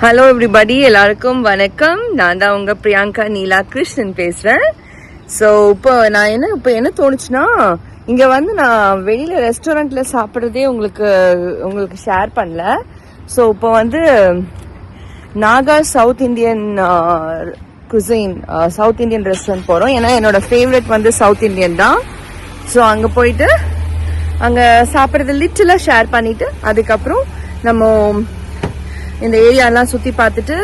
Hello everybody, எல்லாருக்கும் வணக்கம். நான் தான் உங்க பிரியங்கா நீலா கிருஷ்ணன் பேசுறேன். ஸோ இப்போ என்ன தோணுச்சுன்னா, இங்க வந்து நான் வெளியில ரெஸ்டாரண்ட்ல சாப்பிட்றதே உங்களுக்கு ஷேர் பண்ணல. ஸோ இப்போ வந்து Naga south Indian cuisine south Indian restaurant போறோம். ஏன்னா என்னோட ஃபேவரட் வந்து சவுத் இந்தியன் தான். ஸோ அங்க போயிட்டு அங்க சாப்பிட்றது லிட்டலா ஷேர் பண்ணிட்டு அதுக்கப்புறம் நம்ம இந்த ஏரியாலாம் சுத்தி பார்த்துட்டு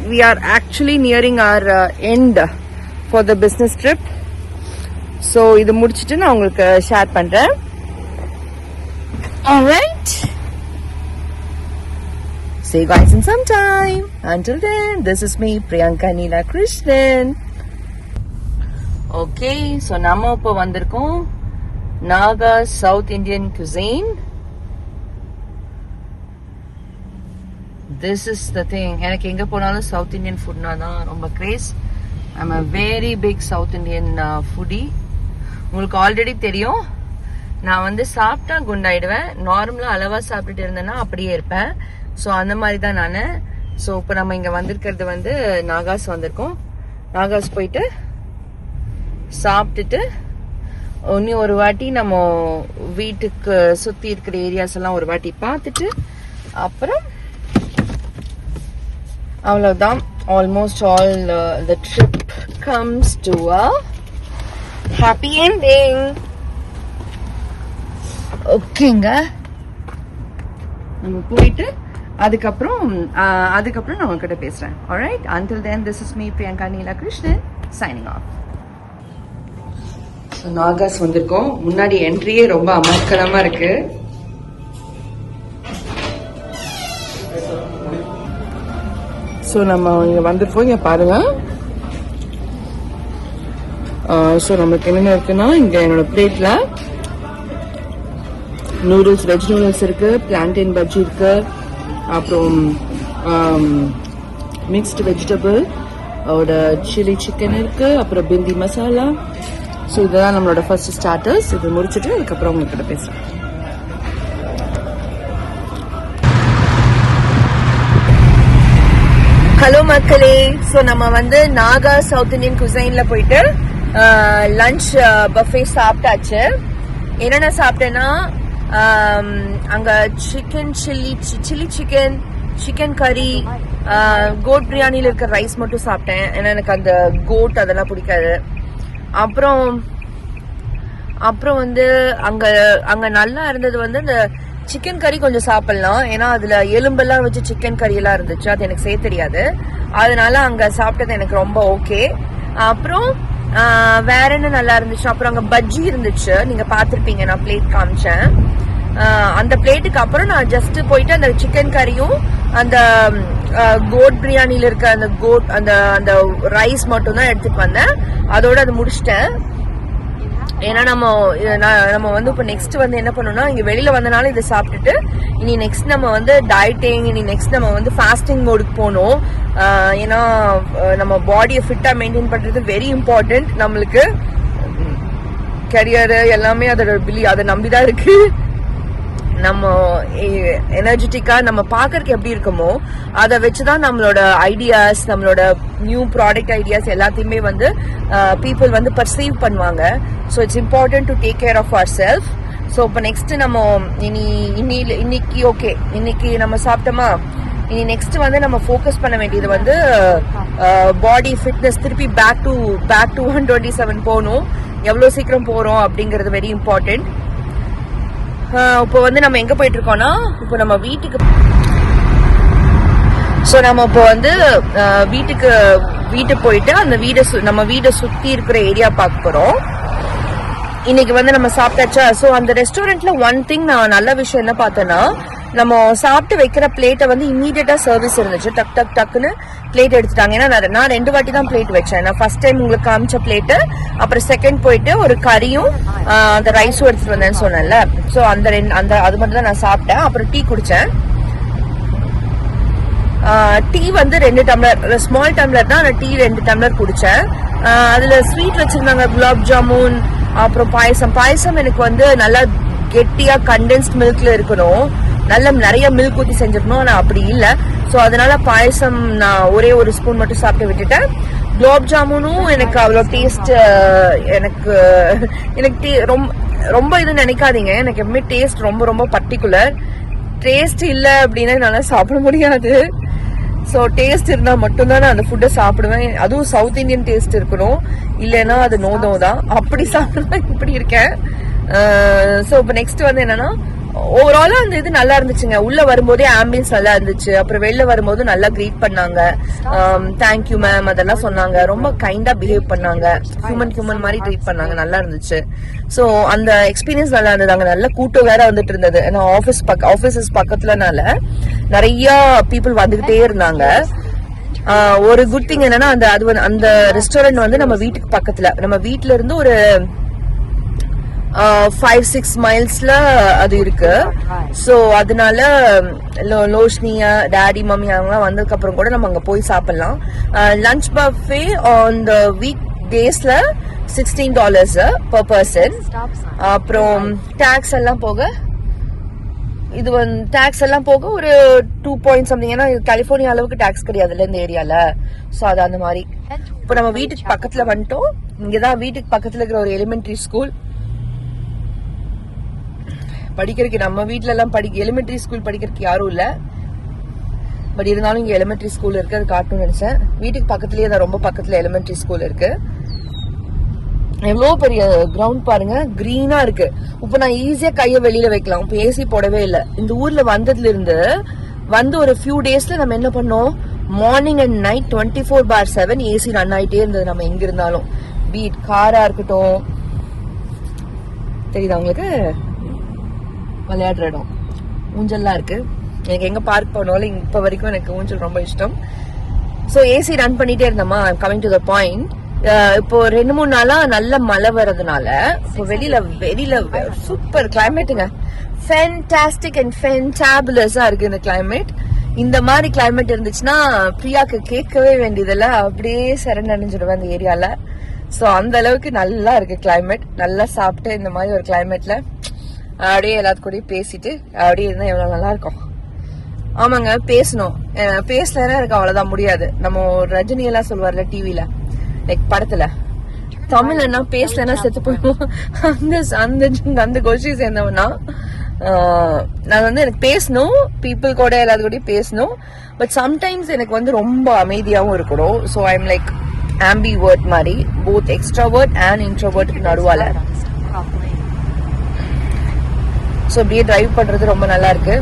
we are actually nearing our end for the business trip. So இது முடிச்சிட்டு நான் உங்களுக்கு ஷேர் பண்றேன். Alright, see you guys in some time. Until then, this is me, Priyanka Neela Krishnan. Okay, so நாம இப்போ வந்திருக்கோம் Naga south Indian cuisine. This is the thing. எனக்கு எங்க போனாலும் சவுத் இந்தியன் ஃபுட்னா தான் ரொம்ப craze. I'm a very big south Indian foodie. உங்களுக்கு ஆல்ரெடி தெரியும், நான் வந்து சாப்பிட்டா குண்டாயிடுவேன். நார்மலா அளவா சாப்பிட்டுட்டு இருந்தேன்னா அப்படியே இருப்பேன். ஸோ அந்த மாதிரி தான் நான். ஸோ இப்போ நம்ம இங்க வந்திருக்கிறது வந்து நாகாஸ் வந்திருக்கோம். நாகாஸ் போயிட்டு சாப்பிட்டுட்டு இன்னும் ஒரு வாட்டி நம்ம வீட்டுக்கு சுத்தி இருக்கிற ஏரியாஸ் எல்லாம் ஒரு வாட்டி பார்த்துட்டு அப்புறம் அவ்வளவுதான். Almost all the trip comes to a happy ending. ஓகேங்க, நம்ம போயிட்டு அதுக்கப்புறம் நான் உங்ககிட்ட பேசுறேன். alright, until then, this is me, Priyanka Neela Krishnan, signing off. So நாகாஸ் வந்திருக்கோம். முன்னாடி என்ட்ரியே ரொம்ப அமர்க்கலமா இருக்கு. ஸோ நம்ம இங்கே வந்துருக்கோம். இங்கே பாருங்க. ஸோ நம்மளுக்கு என்னென்ன இருக்குன்னா, இங்கே என்னோட பிளேட்ல நூடுல்ஸ், வெஜ் நூடுல்ஸ் இருக்கு, பிளான்டெயின் பஜ்ஜி இருக்கு, அப்புறம் மிக்ஸ்டு வெஜிடபிள் சில்லி சிக்கன் இருக்கு, அப்புறம் பிந்தி மசாலா. ஸோ இதுதான் நம்மளோட ஃபர்ஸ்ட் ஸ்டார்டர்ஸ். இது முடிச்சுட்டு அதுக்கப்புறம் உங்ககிட்ட பேசுறேன். ஹலோ மக்களே, ஸோ நம்ம வந்து நாகா சவுத் இந்தியன் குசைன்ல போயிட்டு லஞ்ச் பஃபே சாப்பிட்டாச்சு. என்னென்ன சாப்பிட்டேன்னா, அங்க சிக்கன் சில்லி சிக்கன், சிக்கன் கறி, கோட் பிரியாணில இருக்க ரைஸ் மட்டும் சாப்பிட்டேன். ஏன்னா எனக்கு அந்த கோட் அதெல்லாம் பிடிக்காது. அப்புறம் வந்து அங்க நல்லா இருந்தது வந்து இந்த சிக்கன் கறி கொஞ்சம் சாப்பிடலாம். ஏன்னா அதுல எலும்பெல்லாம் வச்சு சிக்கன் கறி எல்லாம் இருந்துச்சு. அது எனக்கு செய்ய தெரியாது. அதனால அங்க சாப்பிட்டது எனக்கு ரொம்ப ஓகே. அப்புறம் வேற என்ன நல்லா இருந்துச்சு, அப்புறம் அங்க பஜ்ஜி இருந்துச்சு. நீங்க பாத்திருப்பீங்க, நான் பிளேட் காமிச்சேன். அந்த பிளேட்டுக்கு அப்புறம் நான் ஜஸ்ட் போயிட்டு அந்த சிக்கன் கறியும் அந்த கோட் பிரியாணில இருக்க அந்த ரைஸ் மட்டும் தான் எடுத்துட்டு வந்தேன். அதோட அது முடிச்சிட்டேன். ஏன்னா நம்ம வந்து இப்போ நெக்ஸ்ட் வந்து என்ன பண்ணணும்னா, இங்க வெளியில வந்தனால இதை சாப்பிட்டுட்டு இனி நெக்ஸ்ட் நம்ம வந்து டயட்டிங், இனி நெக்ஸ்ட் நம்ம வந்து ஃபாஸ்டிங் மோடுக்கு போகணும். ஏன்னா நம்ம பாடியை ஃபிட்டா மெயின்டைன் பண்றது வெரி இம்பார்ட்டன்ட். நம்மளுக்கு கரியர் எல்லாமே அதை நம்பிதான் இருக்கு. நம்ம எனர்ஜெட்டிக்கா நம்ம பாக்கறதுக்கு எப்படி இருக்கமோ அதை வச்சுதான் நம்மளோட ஐடியாஸ், நம்மளோட நியூ ப்ராடக்ட் ஐடியாஸ் எல்லாத்தையுமே வந்து பீப்புள் வந்து பர்சீவ் பண்ணுவாங்க. So it's important to take care of our self. So இப்போ நெக்ஸ்ட் நம்ம இன்னைக்கு நம்ம சாப்பிட்டோமா, இனி நெக்ஸ்ட் வந்து நம்ம ஃபோக்கஸ் பண்ண வேண்டியது வந்து பாடி ஃபிட்னஸ். திருப்பி பேக் டு 127 போகணும். எவ்வளவு சீக்கிரம் போறோம் அப்படிங்கறது வெரி இம்பார்ட்டன்ட். இப்போ வந்து நம்ம எங்க போயிட்டு இருக்கோம்னா, இப்போ நம்ம வீட்டுக்கு வந்து வீட்டுக்கு போயிட்டு அந்த நம்ம வீடை சுத்தி இருக்கிற ஏரியா பார்க்க போறோம். இன்னைக்கு வந்து நம்ம சாப்பிட்டாச்சா. ஸோ அந்த ரெஸ்டாரண்ட்ல ஒன் திங் நான் நல்ல விஷயம் என்ன பார்த்தேன்னா, நம்ம சாப்பிட்டு வைக்கிற பிளேட்டை வந்து இமீடியட்டா சர்வீஸ் இருந்துச்சு. டக்குன்னு பிளேட் எடுத்துட்டாங்க. ஏன்னா நான் 2 வாட்டி தான் பிளேட் வச்சேன். நான் ஃபர்ஸ்ட் டைம் உங்களுக்கு காமிச்ச பிளேட்டு, அப்புறம் செகண்ட் போயிட்டு ஒரு கறியும் அந்த ரைஸும் எடுத்துட்டு வந்தேன்னு சொன்னேன்ல. ஸோ அது மட்டும் தான் நான் சாப்பிட்டேன். அப்புறம் டீ குடிச்சேன். டீ வந்து 2 டம்ளர், ஸ்மால் டம்ளர் தான். நான் டீ 2 டம்ளர் குடிச்சேன். அதுல ஸ்வீட் வச்சிருந்தாங்க, குலாப் ஜாமுன், அப்புறம் பாயசம் எனக்கு வந்து நல்லா கெட்டியா கண்டென்ஸ்ட் மில்க்ல இருக்கணும். நல்ல நிறைய மில்க் ஊத்தி செஞ்சிருக்கணும், ஆனா அப்படி இல்ல. சோ அதனால பாயசம் நான் ஒரே ஒரு ஸ்பூன் மட்டும் சாப்பிட்டு விட்டுட்டேன். குலோப் ஜாமுனும் எனக்கு அவ்வளவு டேஸ்ட் எனக்கு ரொம்ப இது நினைக்காதீங்க, எனக்கு எப்பவுமே டேஸ்ட் ரொம்ப ரொம்ப பர்டிகுலர். டேஸ்ட் இல்ல அப்படின்னா என்னால சாப்பிட முடியாது. ஸோ டேஸ்ட் இருந்தா மட்டும்தான் நான் அந்த ஃபுட்டை சாப்பிடுவேன். அதுவும் சவுத் இந்தியன் டேஸ்ட் இருக்கணும், இல்லைன்னா அது நோ தான். அப்படி சாப்பிடுவேன், இப்படி இருக்கேன். ஸோ இப்போ நெக்ஸ்ட் வந்து என்னன்னா, ஓவராலா அந்த இது நல்லா இருந்துச்சுங்க. உள்ள வரும்போதே ஆம்பியன்ஸ் நல்லா இருந்துச்சு. அப்புறம் வெளில வரும்போது நல்லா க்ரீட் பண்ணாங்க, தேங்க்யூ மேம் அதெல்லாம் சொன்னாங்க. ரொம்ப கைண்டா பிஹேவ் பண்ணாங்க, ஹியூமன் மாதிரி ட்ரீட் பண்ணாங்க, நல்லா இருந்துச்சு. ஸோ அந்த எக்ஸ்பீரியன்ஸ் நல்லா இருந்தது. அங்க நல்ல கூட்டம் வேற வந்துட்டு இருந்தது. ஏன்னா ஆபீசஸ் பக்கத்துலனால நிறைய பீப்புள் வந்துகிட்டே இருந்தாங்க. ஒரு குட் திங் என்னன்னா, அந்த ரெஸ்டாரண்ட் வந்து நம்ம வீட்டுக்கு பக்கத்துல, நம்ம வீட்டுல இருந்து ஒரு 5-6 மைல்ஸ்ல அது இருக்கு. சோ அதனால லோஷ்னியா டாடி மம்மி அவங்கலாம் வந்ததுக்கு அப்புறம் கூட நம்ம அங்க போய் சாப்பிடலாம். Lunch buffet on the week டேஸ்ல $16 per person. அப்புறம் டாக்ஸ் எல்லாம் போக இது வந்து டாக்ஸ் எல்லாம் போக ஒரு 2 பாயிண்ட் சம்திங். ஏன்னா கலிபோர்னியா அளவுக்கு டாக்ஸ் கிடையாதுல்ல இந்த ஏரியால. சோ அது அந்த மாதிரி. இப்போ நம்ம வீட்டுக்கு பக்கத்துல வந்துட்டோம். இங்கதான் வீட்டுக்கு பக்கத்துல இருக்கிற ஒரு எலிமெண்டரி ஸ்கூல். படிக்கிறதுக்கு நம்ம வீட்டுல எல்லாம் எலிமெண்டரி ஸ்கூல் படிக்கிறதுக்கு யாரும் இல்ல. பட் இருந்தாலும் இங்க எலிமெண்டரி ஸ்கூல் இருக்கு, அது காட்டணும்னு நினைச்சேன். வீட்டுக்கு பக்கத்துலயே தான், ரொம்ப பக்கத்துல எலிமெண்டரி ஸ்கூல் இருக்கு. எவ்வளவு பெரிய கிரவுண்ட் பாருங்க, கிரீனா இருக்கு. இப்ப நான் ஈஸியா கைய வெளியில வைக்கலாம். இப்ப ஏசி போடவே இல்லை. இந்த ஊர்ல வந்ததுல இருந்து ஒரு ஃபியூ டேஸ்ல நம்ம என்ன பண்ணோம், morning and night 24/7 AC run ஆயிட்டே இருந்தது. நம்ம எங்க இருந்தாலும், பீட் காரா இருக்கட்டும். தெரியுதா உங்களுக்கு? விளையாடுற இடம், ஊஞ்சல்லாம் இருக்கு. எனக்கு எங்க பார்க் பண்ணாலும் இப்ப வரைக்கும் எனக்கு ஊஞ்சல் ரொம்ப இஷ்டம். சோ ஏசி ரன் பண்ணிட்டே இருந்தோமா. கமிங் டு த பாயிண்ட், இப்போ 2-3 நாளா நல்ல மழை வர்றதுனால இப்போ வெளியில சூப்பர் கிளைமேட்டுங்க. ஃபேன்டாஸ்டிக் அண்ட் ஃபேன்டாபுலஸா இருக்கு இந்த கிளைமேட். இந்த மாதிரி கிளைமேட் இருந்துச்சுன்னா பிரியாக்கு கேட்கவே வேண்டியதில்ல, அப்படியே சரணடைஞ்சிடுவேன் அந்த ஏரியால. சோ அந்த அளவுக்கு நல்லா இருக்கு கிளைமேட். நல்லா சாப்பிட்டு இந்த மாதிரி ஒரு கிளைமேட்ல அப்படியே எல்லாத்துக்கூடயும் பேசிட்டு அப்படியே இருந்தா எவ்வளவு நல்லா இருக்கும். ஆமாங்க, பேசணும். பேசலன்னா எனக்கு அவ்வளவுதான் முடியாது. நம்ம ரஜினி எல்லாம் சொல்லுவார்ல டிவில, லைக் படத்துல, தமிழ்னா பேசலன்னா செத்து போயிடும். அந்த கோஷ்டி சேர்ந்தவனா நான் வந்து எனக்கு பேசணும், பீப்புள் கூட எல்லாத்து கூடயும் பேசணும். பட் சம்டைம்ஸ் எனக்கு வந்து ரொம்ப அமைதியாவும் இருக்கணும். So I am like ambivert மாதிரி, போத் எக்ஸ்ட்ராவர்ட் அண்ட் இன்ட்ரோவர்ட்டுக்கு நடுவால. ஸோ அப்படியே டிரைவ் பண்றது ரொம்ப நல்லா இருக்கு.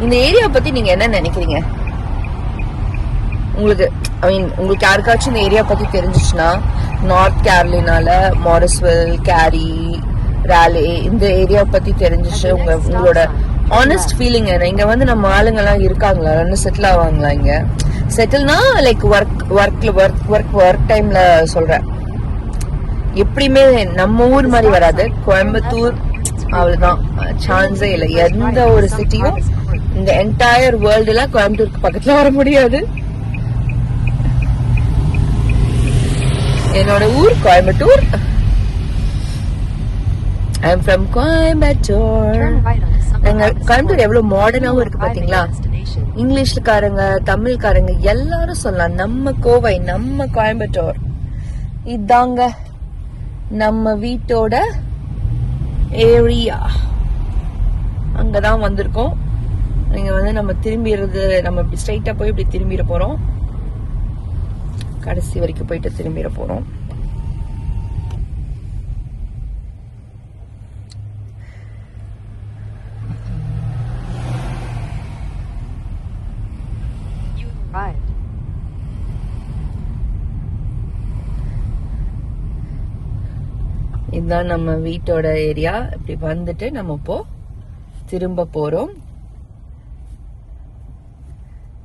இந்த ஏரியா பத்தி நீங்க என்ன நினைக்கிறீங்க? உங்களுக்கு யாருக்காச்சும் இந்த ஏரியா பத்தி தெரிஞ்சிச்சுன்னா, நார்த் கேரளினால மாரிஸ்வெல், கேரி, ராலே, இந்த ஏரியா பத்தி தெரிஞ்சிச்சு உங்களோட ஆனஸ்ட் ஃபீலிங் என்ன? இங்க வந்து நம்ம ஆளுங்க எல்லாம் இருக்காங்களா, செட்டில் ஆவாங்களா? இங்க செட்டில்னா லைக் ஒர்க் டைம்ல சொல்றேன். எப்படியுமே நம்ம ஊர் மாதிரி வராது. கோயம்புத்தூர் அவ்வளவுதான், சான்ஸே இல்லை. எந்த ஒரு சிட்டியும் இந்த என்டையர் வேர்ல்டுல கோயம்புத்தூருக்கு பக்கத்துல வர முடியாது. என்னோட ஊர் Coimbatore. I am from Coimbatore. Coimbatore எவ்வளவு மாடர்னாவும் இருக்கு பாத்தீங்களா? இங்கிலீஷ்காரங்க, தமிழ்காரங்க எல்லாரும் சொல்லலாம் நம்ம கோவை, நம்ம கோயம்புத்தூர். இதாங்க நம்ம வீட்டோட ஏரியா. அங்கதான் வந்திருக்கோம். நீங்க வந்து நம்ம திரும்பிடுறது, நம்ம இப்படி ஸ்ட்ரைட்டா போய் இப்படி திரும்பிட போறோம். கடைசி வரைக்கும் போயிட்டு திரும்பிட போறோம். இதுதான் நம்ம வீட்டோட ஏரியா. இப்படி வந்துட்டு நம்ம இப்போ திரும்ப போறோம்.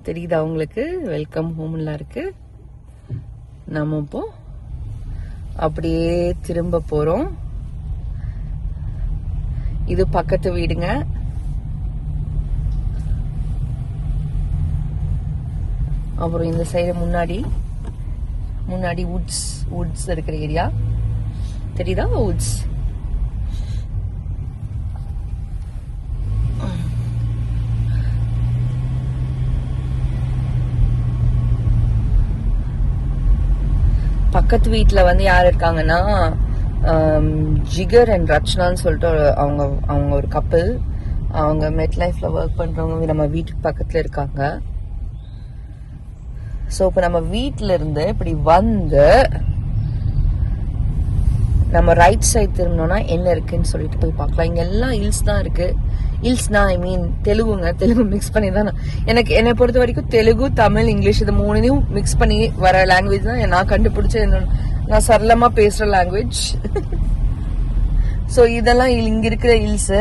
தெரியுதா உங்களுக்கு? வெல்கம் ஹோம்லாம் இருக்கு. நம்ம இப்போ அப்படியே திரும்ப போறோம். இது பக்கத்து வீடுங்க. அப்புறம் இந்த சைடு முன்னாடி வுட்ஸ் இருக்கிற ஏரியா. தெரியுதா வுட்ஸ். பக்கத்து வீட்டுல வந்து யார் இருக்காங்கன்னா ஜிகர் அண்ட் ரச்சனான்னு சொல்லிட்டு அவங்க ஒரு கப்பல். அவங்க மெட் லைஃப்ல ஒர்க் பண்றவங்க நம்ம வீட்டுக்கு பக்கத்துல இருக்காங்க. ஸோ இப்போ நம்ம வீட்டில இருந்து இப்படி வந்து நம்ம ரைட் சைட் திரும்பினோம்னா என்ன இருக்குன்னு சொல்லிட்டு போய் பார்க்கலாம். இங்க எல்லாம் ஹில்ஸ் தான் இருக்கு. ஹில்ஸ்னா ஐ மீன் தெலுங்கு மிக்ஸ் பண்ணி தான். என்னை பொறுத்த வரைக்கும் தெலுங்கு, தமிழ், இங்கிலீஷ் இது மூணையும் மிக்ஸ் பண்ணி வர லாங்குவேஜ் தான் நான் கண்டுபிடிச்ச நான் சரளமா பேசுற லாங்குவேஜ். ஸோ இதெல்லாம் இங்க இருக்கிற ஹில்ஸ்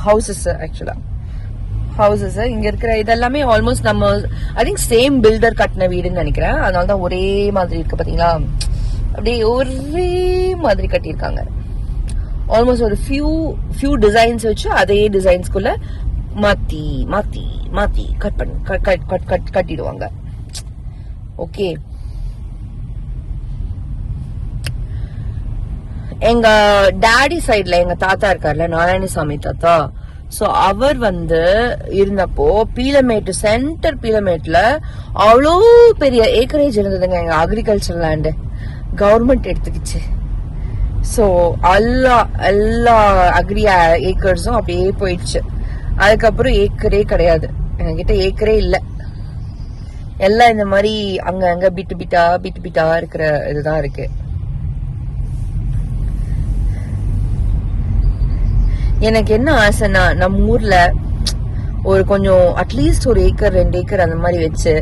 ஹவுசஸ். ஆக்சுவலா ஹவுசஸ் இங்க இருக்கிற இதெல்லாமே ஆல்மோஸ்ட் நம்ம ஐ திங்க் சேம் பில்டர் கட்டின வீடுன்னு நினைக்கிறேன். அதனாலதான் ஒரே மாதிரி இருக்கு பாத்தீங்களா, அப்படியே ஒரே மாதிரி கட்டியிருக்காங்க. ஆல்மோஸ்ட் ஒரு ஃபியூ டிசைன்ஸ் வச்சு அதே டிசைன்ஸ்குள்ள மாத்தி மாத்தி மாத்தி கட்டிடுவாங்க. ஓகே, எங்க டாடி சைட்ல எங்க தாத்தா இருக்காருல்ல, நாராயணசாமி தாத்தா. சோ அவர் வந்து இருந்தப்போ பீலமேட்டு சென்டர் பீலமேட்ல அவ்வளோ பெரிய ஏக்கரேஜ் இருந்ததுங்க. எங்க அக்ரிகல்ச்சர் லேண்டு கவர்மெண்ட் எடுத்துக்கிச்சு. சோ எல்லா அக்ரி ஏக்கர்ஸும் அப்படியே போயிடுச்சு. அதுக்கப்புறம் ஏக்கரே கிடையாது, எங்ககிட்ட ஏக்கரே இல்ல. எல்லாம் இந்த மாதிரி அங்க பிட்டு பிட்டா இருக்கிற இதுதான் இருக்கு. எனக்கு என்ன ஆசைன்னா நம்ம ஊர்ல ஒரு கொஞ்சம் அட்லீஸ்ட் ஒரு ஏக்கர் 2 ஏக்கர் அந்த மாதிரி வச்சு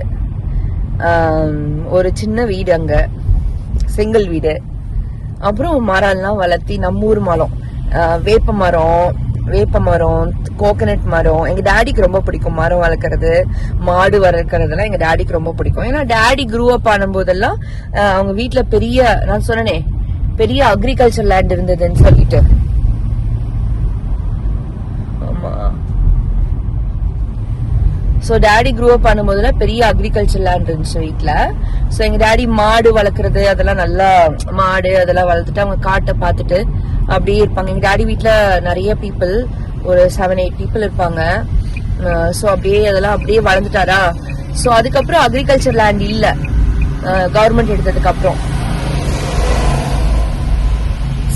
ஒரு சின்ன வீடு, அங்க செங்கல் வீடு, அப்புறம் மரம்லாம் வளர்த்தி நம்ம ஊர் மரம், வேப்ப மரம், கோகனட் மரம். எங்க டாடிக்கு ரொம்ப பிடிக்கும் மரம் வளர்க்கறது, மாடு வளர்க்கறதுலாம் எங்க டாடிக்கு ரொம்ப பிடிக்கும். ஏன்னா டாடி க்ரூ அப் ஆனும் போதெல்லாம் அவங்க வீட்டுல நான் சொன்னேனே பெரிய அக்ரிகல்ச்சர் லேண்ட் இருந்ததுன்னு சொல்லிட்டு. ஆமா, சோ டாடி க்ரூ அப் பண்ணும்போதுல பெரிய அக்ரிகல்ச்சர் லேண்ட் இருந்துச்சு வீட்டுல. சோ எங்க டாடி மாடு வளர்க்கறது அதெல்லாம் நல்லா மாடு அதெல்லாம் வளர்த்துட்டு அவங்க காட்டை பார்த்துட்டு அப்படியே இருப்பாங்க. எங்க டாடி வீட்டுல நிறைய பீப்புள், ஒரு 7-8 பீப்புள் இருப்பாங்க. சோ அதெல்லாம் அப்படியே வளர்ந்துட்டாரா. சோ அதுக்கப்புறம் அக்ரிகல்ச்சர் லேண்ட் இல்ல கவர்மெண்ட் எடுத்ததுக்கு அப்புறம்.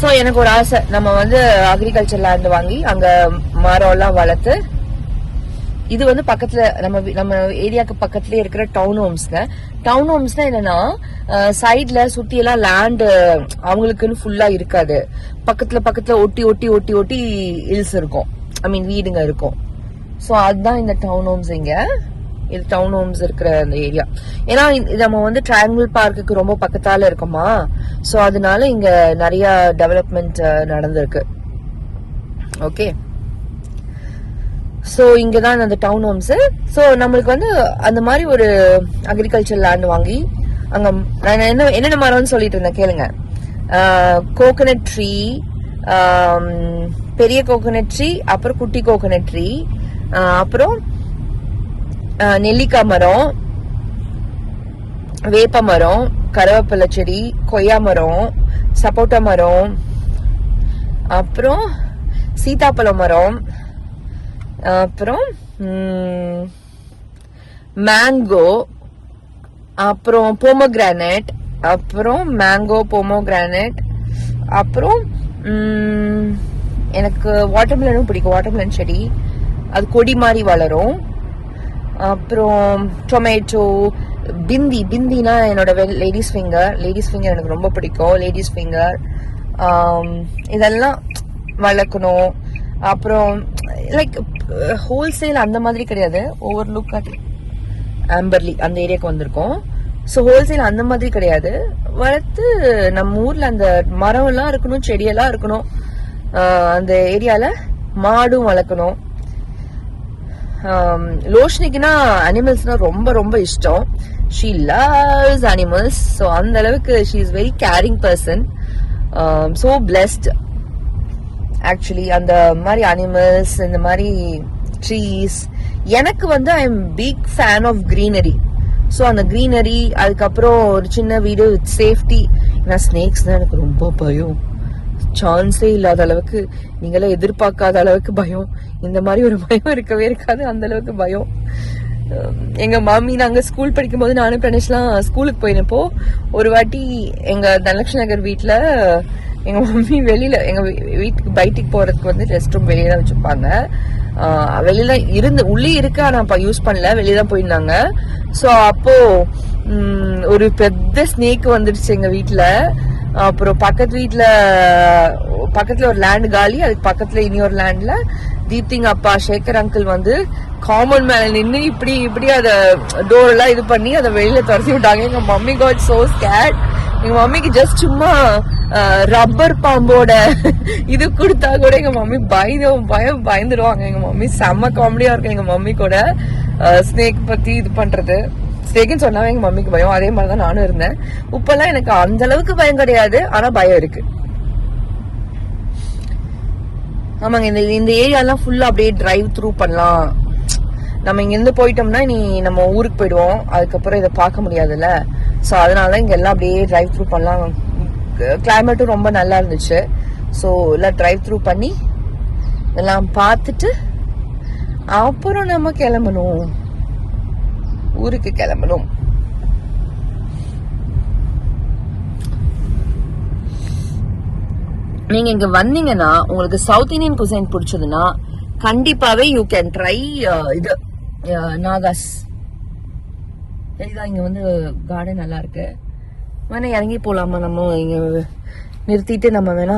சோ எனக்கு ஒரு ஆசை, நம்ம வந்து அக்ரிகல்ச்சர் லேண்ட் வாங்கி அங்க மரம் எல்லாம் வளர்த்து. இது வந்து பக்கத்துல நம்ம ஏரியாக்கு பக்கத்துலயே இருக்கிற டவுன் ஹோம்ஸ்ங்க. டவுன் ஹோம்ஸ்னா என்னன்னா சைட்ல சுத்தி எல்லாம் லேண்ட் அவங்களுக்குன்னு ஃபுல்லா இருக்காது. பக்கத்துல ஒட்டி ஹில்ஸ் இருக்கும், ஐ மீன் வீடுங்க இருக்கும். சோ அதுதான் இந்த டவுன் ஹோம்ஸ். இங்க இது டவுன் ஹோம்ஸ் இருக்கிற அந்த ஏரியா. ஏன்னா நம்ம வந்து ட்ரையாங்கிள் பார்க்குக்கு ரொம்ப பக்கத்தால இருக்கோமா. சோ அதனால இங்க நிறைய டெவலப்மெண்ட் நடந்திருக்கு. ஓகே, சோ இங்கதான் அந்த டவுன் ஹோம்ஸ். சோ நம்மளுக்கு வந்து அந்த மாதிரி ஒரு அக்ரிகல்ச்சர் லேண்ட் வாங்கி அங்க நான் என்னென்ன மரம்னு சொல்லிட்டு இருந்தேன் கேளுங்க. கோகனட் ட்ரீ, பெரிய கோகனட் ட்ரீ, அப்புறம் குட்டி கோகனட் ட்ரீ, அப்புறம் நெல்லிக்காய் மரம், வேப்ப மரம், கருவேப்பிலை செடி, கொய்யா மரம், சப்போட்டா மரம், அப்புறம் சீதாப்பழம் மரம், அப்புறம் மேங்கோ, அப்புறம் போமோகிரானட், அப்புறம் மேங்கோ போமோகிரானட், அப்புறம் எனக்கு வாட்டர்மெலனும் பிடிக்கும். வாட்டர்மெலன் செடி அது கொடி மாதிரி வளரும். அப்புறம் டொமேட்டோ, பிந்தினா என்னோட லேடிஸ் ஃபிங்கர் எனக்கு ரொம்ப பிடிக்கும். லேடிஸ் ஃபிங்கர் இதெல்லாம் வளர்க்கணும். அப்புறம் லைக் ஹோல்சேல் அந்த மாதிரி கிடையாது. ஓவர்லுக் அட் ஆம்பர்லி அந்த ஏரியாவுக்கு வந்திருக்கோம். ஸோ ஹோல்சேல் அந்த மாதிரி கிடையாது. வளர்த்து நம்ம ஊர்ல அந்த மரம் எல்லாம் இருக்கணும், செடியெல்லாம் இருக்கணும். அந்த ஏரியால மாடும் வளர்க்கணும். லோஷ்னிக்குனா அனிமல்ஸ்னா ரொம்ப ரொம்ப இஷ்டம். She loves animals. ஸோ அந்த அளவுக்கு she is very caring person. So blessed actually. அந்த மாதிரி அனிமல்ஸ், இந்த மாதிரி ட்ரீஸ். எனக்கு வந்து I am big fan of greenery. So அந்த கிரீனரி, அதுக்கப்புறம் ஒரு சின்ன வீடு வித் சேஃப்டி, ஏன்னா ஸ்னேக்ஸ் தான் எனக்கு ரொம்ப பயம். சான்ஸே இல்லாத அளவுக்கு, நீங்களாம் எதிர்பார்க்காத அளவுக்கு பயம். இந்த மாதிரி ஒரு பயம் இருக்கவே இருக்காது, அந்த அளவுக்கு பயம். எங்க மாமி, நாங்க ஸ்கூல் படிக்கும் போது நானும் பிரணேஷ்லாம் ஸ்கூலுக்கு போயிருப்போ, ஒரு வாட்டி எங்க தனலட்சுமி நகர் வீட்டுல எங்க மம்மி வெளியில, எங்க வீட்டுக்கு பைட்டுக்கு போறதுக்கு வந்து ரெஸ்ட் ரூம் வெளியே தான் வச்சிருப்பாங்க. வெளியில இருந்து உள்ளே இருக்கு, ஆனா யூஸ் பண்ணல, வெளியே தான் போயிருந்தாங்க. சோ அப்போ ஒரு பெரிய ஸ்னேக் வந்துடுச்சு எங்க வீட்டுல. அப்புறம் பக்கத்துல ஒரு லேண்ட் காலி, அதுக்கு பக்கத்துல இனி ஒரு லேண்ட்ல தீப்திங் அப்பா சேகர் அங்கிள் வந்து காமன் மேல நின்று இப்படி அத டோர் எல்லாம் இது பண்ணி அதை வெளியில துரத்தி விட்டாங்க. எங்க மம்மி காட் சோ ஸ்கேர்ட். எங்க மம்மிக்கு ஜஸ்ட் சும்மா ரப்பர் பாம்போட இது கொடுத்தா கூட எங்க மம்மி பயந்துருவாங்க. எங்க மம்மி செம்ம காமெடியா இருக்கும். எங்க மம்மி கூட ஸ்னேக் பத்தி இது பண்றது, ஸ்னேக்னு சொன்னாவே எங்க மம்மிக்கு பயம். அதே மாதிரிதான் நானும் இருந்தேன். இப்பெல்லாம் எனக்கு அந்த அளவுக்கு பயம் கிடையாது, ஆனா பயம் இருக்கு. ஆமாங்க, இந்த ஏரியாலாம் ஃபுல்லா அப்படியே டிரைவ் த்ரூ பண்ணலாம். நம்ம இங்க இருந்து போயிட்டோம்னா நீ நம்ம ஊருக்கு போயிடுவோம், அதுக்கப்புறம் இதை பார்க்க முடியாதுல்ல. சோ அதனால இங்க எல்லாம் அப்படியே டிரைவ் த்ரூ பண்ணலாம். கிளைமேட்டும் ரொம்ப நல்லா இருந்துச்சு. சோ எல்லாம் டிரைவ் த்ரூ பண்ணி எல்லாம் பார்த்துட்டு அப்புறம் நம்ம கிளம்பணும், ஊருக்கு கிளம்பணும். நீங்க இங்க வந்தீங்கன்னா உங்களுக்கு சவுத் இந்தியன் குசைன் பிடிச்சதுன்னா கண்டிப்பாவே யூ கேன் ட்ரை இது நாகாஸ். சரிதான், இங்க வந்து கார்டன் நல்லா இருக்கு. வேணா இறங்கி போலாமா? நம்ம இங்க நிறுத்திட்டு நம்ம வேணா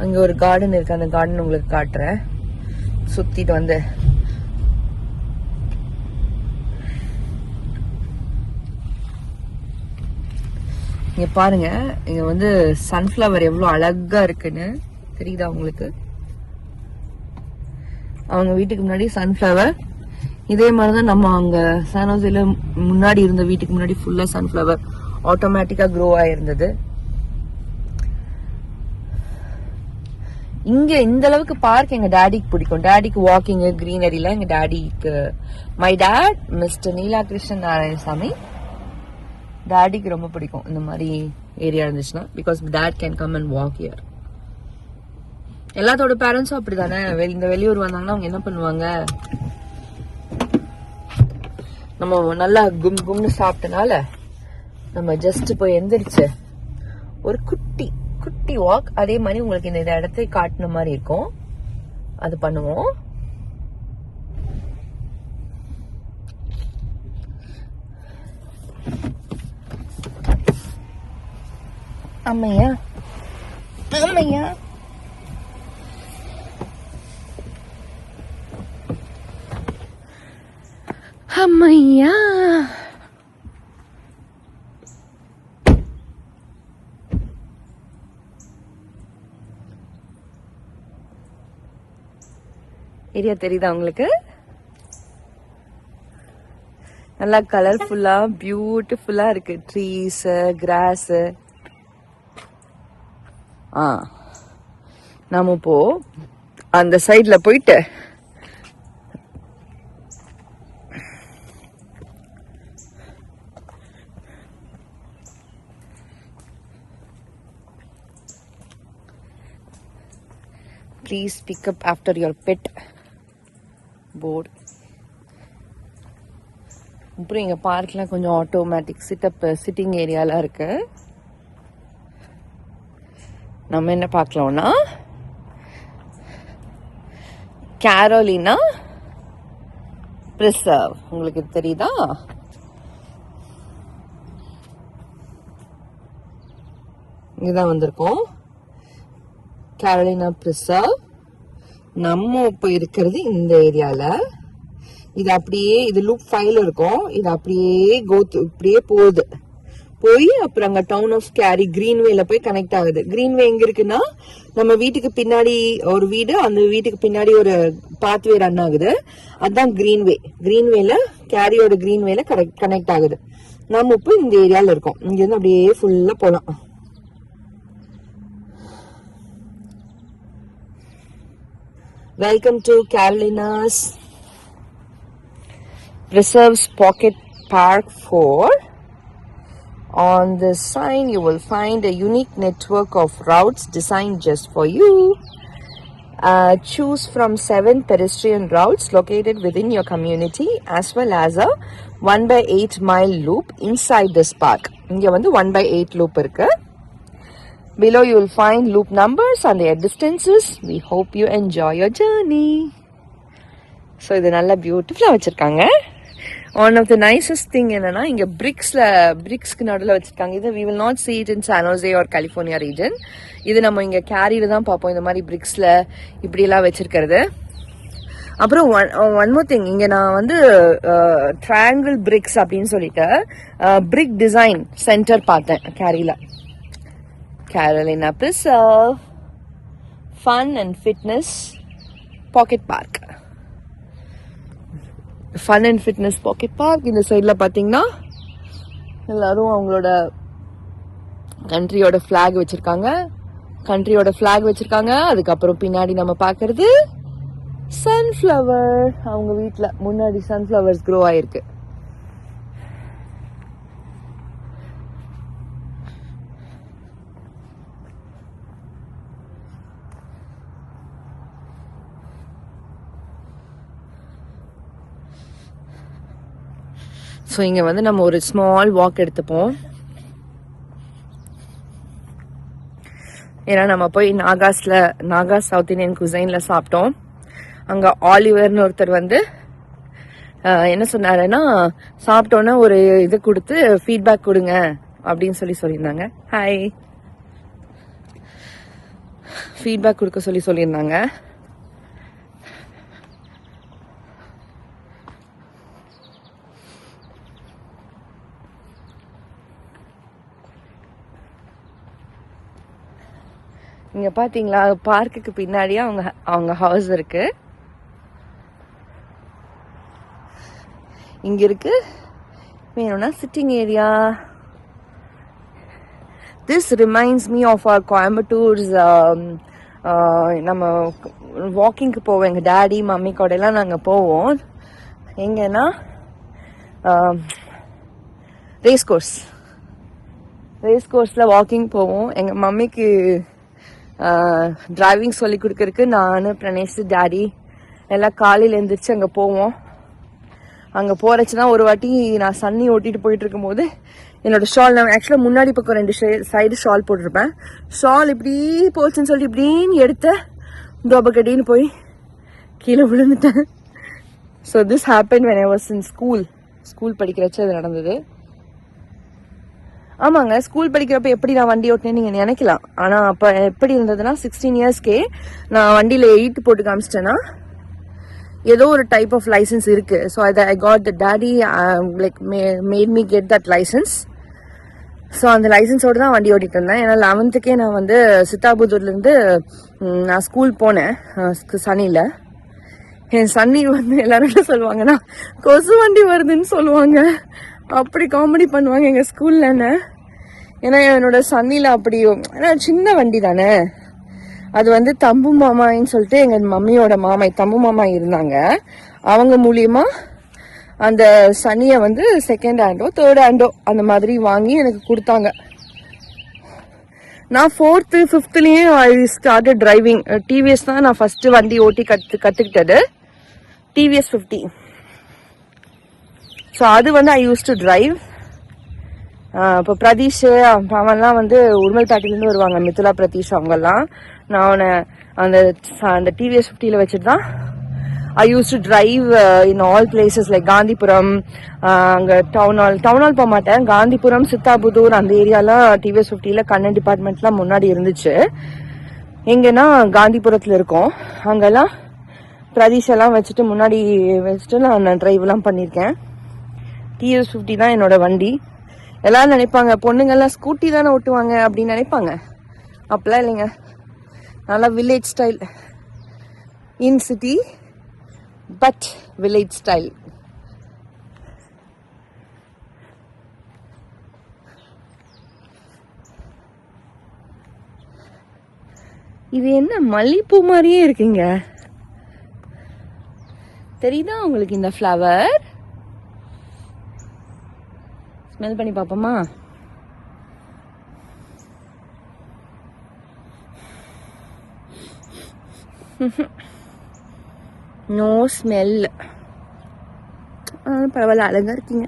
அங்க ஒரு கார்டன் இருக்கு, அந்த கார்டன் உங்களுக்கு காட்டுறேன். சுத்திட்டு வந்து இங்க பாருங்க, இங்க வந்து சன்ஃபிளவர் எவ்வளவு அழகா இருக்குன்னு தெரியுதா உங்களுக்கு? அவங்க வீட்டுக்கு முன்னாடி சன்ஃபிளவர். இதே மாதிரிதான் நம்ம அங்க சானோசில முன்னாடி இருந்த வீட்டுக்கு முன்னாடி ஃபுல்லா சன்ஃபிளவர் ஆட்டோமேட்டிக்கா க்ரோ ஆயிருந்தது. இங்க இந்த அளவுக்கு பார்க் எங்க டாடிக்கு பிடிக்கும். டாடிக்கு வாக்கிங், கிரீனரிலாம் எங்க டாடிக்கு, மை டாட் மிஸ்டர் நீலாகிருஷ்ணன் நாராயணசாமி, டாடிக்கு ரொம்ப பிடிக்கும் இந்த மாதிரி ஏரியா இருந்துச்சுன்னா. Because dot can come and walk here. எல்லாத்தோட பேரண்ட்ஸும் அப்படிதானே. இந்த வெளியூர் வந்தாங்கன்னா அவங்க என்ன பண்ணுவாங்க, நம்ம நல்லா கும்னு சாப்பிட்டனால நம்ம ஜஸ்ட் போய் எந்திரிச்சு ஒரு குட்டி வாக், அதே மாதிரி உங்களுக்கு இந்த இடத்தை காட்டின மாதிரி இருக்கும், அது பண்ணுவோம். அம்மையா அம்மையா ஏரியா தெரியுதா உங்களுக்கு? நல்லா கலர்ஃபுல்லா பியூட்டிஃபுல்லா இருக்கு. Trees, cross. நாம இப்போ அந்த சைட்ல போயிட்டு please pick up after your pet board. அப்புறம் இங்க பார்க்ல கொஞ்சம் ஆட்டோமேட்டிக் சிட்டிங் ஏரியாலாம் இருக்கு. நம்ம என்ன பார்க்கலாம்னா கேரோலினா பிரிசர்வ். உங்களுக்கு தெரியுதா? இங்கதான் வந்திருக்கோம், கேரோலினா பிரிசர்வ். நம்ம இப்ப இருக்கிறது இந்த ஏரியால. இது அப்படியே, இது லூப் 5ல இருக்கும். இது அப்படியே இப்படியே போய் அப்புறம் அங்க டவுன் ஆஃப் கேரி கிரீன்வேல போய் கனெக்ட் ஆகுது. கிரீன்வே எங்க இருக்குன்னா நம்ம வீட்டுக்கு பின்னாடி ஒரு வீடு, அந்த வீட்டுக்கு பின்னாடி ஒரு பாத்வே ரன் ஆகுது, அதுதான் கிரீன்வே. கிரீன்வேல கேரியோட கிரீன்வேல கனெக்ட் ஆகுது. நம்ம இப்போ இந்த ஏரியால இருக்கோம். இங்க இருந்து அப்படியே ஃபுல்லா போலாம். Welcome to Carolina's Preserves Pocket Park for On this sign, you will find a unique network of routes designed just for you. Choose from 7 pedestrian routes located within your community, as well as a 1/8 mile loop inside this park. இங்க வந்து 1/8 loop இருக்கு. Below you will find loop numbers and their distances. We hope you enjoy your journey. So இது நல்ல பியூட்டிஃபுல்லா வச்சிருக்காங்க. One of the nicest thing என்னன்னா இங்க பிரிக்ஸ்க்கு நடுவில் வச்சிருக்காங்க. இது we will not see it in San Jose or California region. இது நம்ம இங்க கேரியில தான் பார்ப்போம் இந்த மாதிரி பிரிக்ஸ்ல இப்படி எல்லாம் வச்சிருக்கிறது. அப்புறம் ஒன் மோர் திங், இங்க நான் வந்து ட்ரையாங்கிள் பிரிக்ஸ் அப்படின்னு சொல்லிட்டு பிரிக் டிசைன் சென்டர் பார்த்தேன் கேரியில. Carolina Preserve, Fun and Fitness Pocket Park. Fun and Fitness Pocket Park. இந்த சைட்ல பாத்தீங்கன்னா எல்லாரும் அவங்களோட கண்ட்ரியோட ஃபிளாக் வச்சிருக்காங்க. அதுக்கப்புறம் பின்னாடி நம்ம பாக்குறது சன்ஃப்ளவர். அவங்க வீட்டுல முன்னாடி சன்ஃப்ளவர்ஸ் க்ரோ ஆயிருக்கு. ஸோ இங்கே வந்து நம்ம ஒரு ஸ்மால் வாக் எடுத்துப்போம். ஏன்னா நம்ம போய் நாகாஸ் சவுத் இந்தியன் குசைன்ல சாப்பிட்டோம். அங்கே ஆலிவர்னு ஒருத்தர் வந்து என்ன சொன்னாருன்னா, சாப்பிட்டோன்னா ஒரு இது கொடுத்து ஃபீட்பேக் கொடுங்க அப்படின்னு சொல்லியிருந்தாங்க. ஹாய், ஃபீட்பேக் கொடுக்க சொல்லியிருந்தாங்க. இங்க பாத்தீங்களா, பார்க்குக்கு பின்னாடியே அவங்க ஹவுஸ் இருக்கு. இங்க இருக்கு வேணும்னா sitting area. This reminds me of our கோயம்புத்தூர்ஸ். நம்ம வாக்கிங்க்கு போவோம், எங்க டாடி மம்மி கூட எல்லாம் நாங்க போவோம். எங்கன்னா ரேஸ் கோர்ஸ்ல வாக்கிங் போவோம். எங்க மம்மிக்கு டிரைவிங் சொல்லி கொடுக்கறதுக்கு நானு பிரணேஷ் டாடி எல்லாம் காலையில எழுந்திரிச்சு அங்க போவோம். அங்க போறச்சுன்னா ஒரு வாட்டி நான் சன்னி ஓட்டிட்டு போயிட்டு இருக்கும் போது என்னோட ஷால், நான் ஆக்சுவலா முன்னாடி பக்கம் 2 சைடு ஷால் போட்டிருப்பேன். ஷால் இப்படி போச்சுன்னு சொல்லி இப்படின்னு எடுத்து டொபக்கட்டின்னு போய் கீழே விழுந்துட்டேன். So this happen when I was in school படிக்கிறச்சு அது நடந்தது. ஆமாங்க, ஸ்கூல் படிக்கிறப்ப எப்படி நான் வண்டி ஓட்டினேன்னு நீங்க நினைக்கலாம். ஆனா அப்ப எப்படி இருந்ததுன்னா 16 இயர்ஸ்க்கே நான் வண்டியில 8 போட்டு காமிச்சிட்டேன்னா ஏதோ ஒரு டைப் ஆஃப் லைசன்ஸ் இருக்கு. So I got the daddy like made me get that license. So அந்த லைசன்ஸோடு தான் வண்டி ஓட்டிட்டு இருந்தேன். ஏன்னா 11th நான் வந்து சித்தாபுதூர்ல இருந்து நான் ஸ்கூல் போனேன் சனியில. என் சன்னி வந்து எல்லாரும் என்ன சொல்லுவாங்கன்னா, கொசு வண்டி வருதுன்னு சொல்லுவாங்க. அப்படி காமெடி பண்ணுவாங்க எங்க ஸ்கூல்ல. ஏன்னா என்னோட சன்னில அப்படி சின்ன வண்டி தானே, அது வந்து தம்பு மாமான்னு சொல்லிட்டு எங்க மம்மியோட மாமா தம்பு மாமா இருந்தாங்க. அவங்க மூலியமா அந்த சனிய வந்து 2nd ஹேண்டோ 3rd ஹேண்டோ அந்த மாதிரி வாங்கி எனக்கு கொடுத்தாங்க. நான் 4th 5thலயே ஐ ஸ்டார்டட் டிரைவிங். டிவிஎஸ் தான் நான் ஃபர்ஸ்ட் வண்டி ஓட்டி கத்துக்கிட்டது, டிவிஎஸ் 50. ஸோ அது வந்து ஐ யூஸ் டு டிரைவ். இப்போ பிரதீஷ் அவன்லாம் வந்து உடுமல்பேட்டையிலேருந்து வருவாங்க, மிதுலா பிரதீஷ் அவங்கெல்லாம். நான் அவனை அந்த டிவிஎஸ் 50ல வச்சுட்டு தான் I use to drive in all places like Gandhipuram. அங்கே டவுன் ஹால் போக மாட்டேன். காந்திபுரம், சித்தாபுதூர் அந்த ஏரியாலாம் டிவிஎஸ் 50ல கண்ணன் டிபார்ட்மெண்ட்லாம் முன்னாடி இருந்துச்சு. எங்கன்னா காந்திபுரத்தில் இருக்கோம். அங்கெல்லாம் பிரதீஷ் எல்லாம் வச்சுட்டு முன்னாடி வச்சுட்டு நான் டிரைவ்லாம் பண்ணியிருக்கேன். டிவிஎஸ் 50 தான் என்னோட வண்டி. எல்லாரும் நினைப்பாங்க பொண்ணுங்கெல்லாம் ஸ்கூட்டி தானே ஓட்டுவாங்க அப்படின்னு நினைப்பாங்க. அப்பெல்லாம் இல்லைங்க, நல்லா village style. In city but village style. இது என்ன மல்லிப்பூ மாதிரியே இருக்குங்க, தெரியுதா உங்களுக்கு இந்த ஃப்ளவர்? ஸ்மெல் பண்ணி பார்ப்போமா? No smell. பரவாயில்ல, அழகா இருக்கீங்க.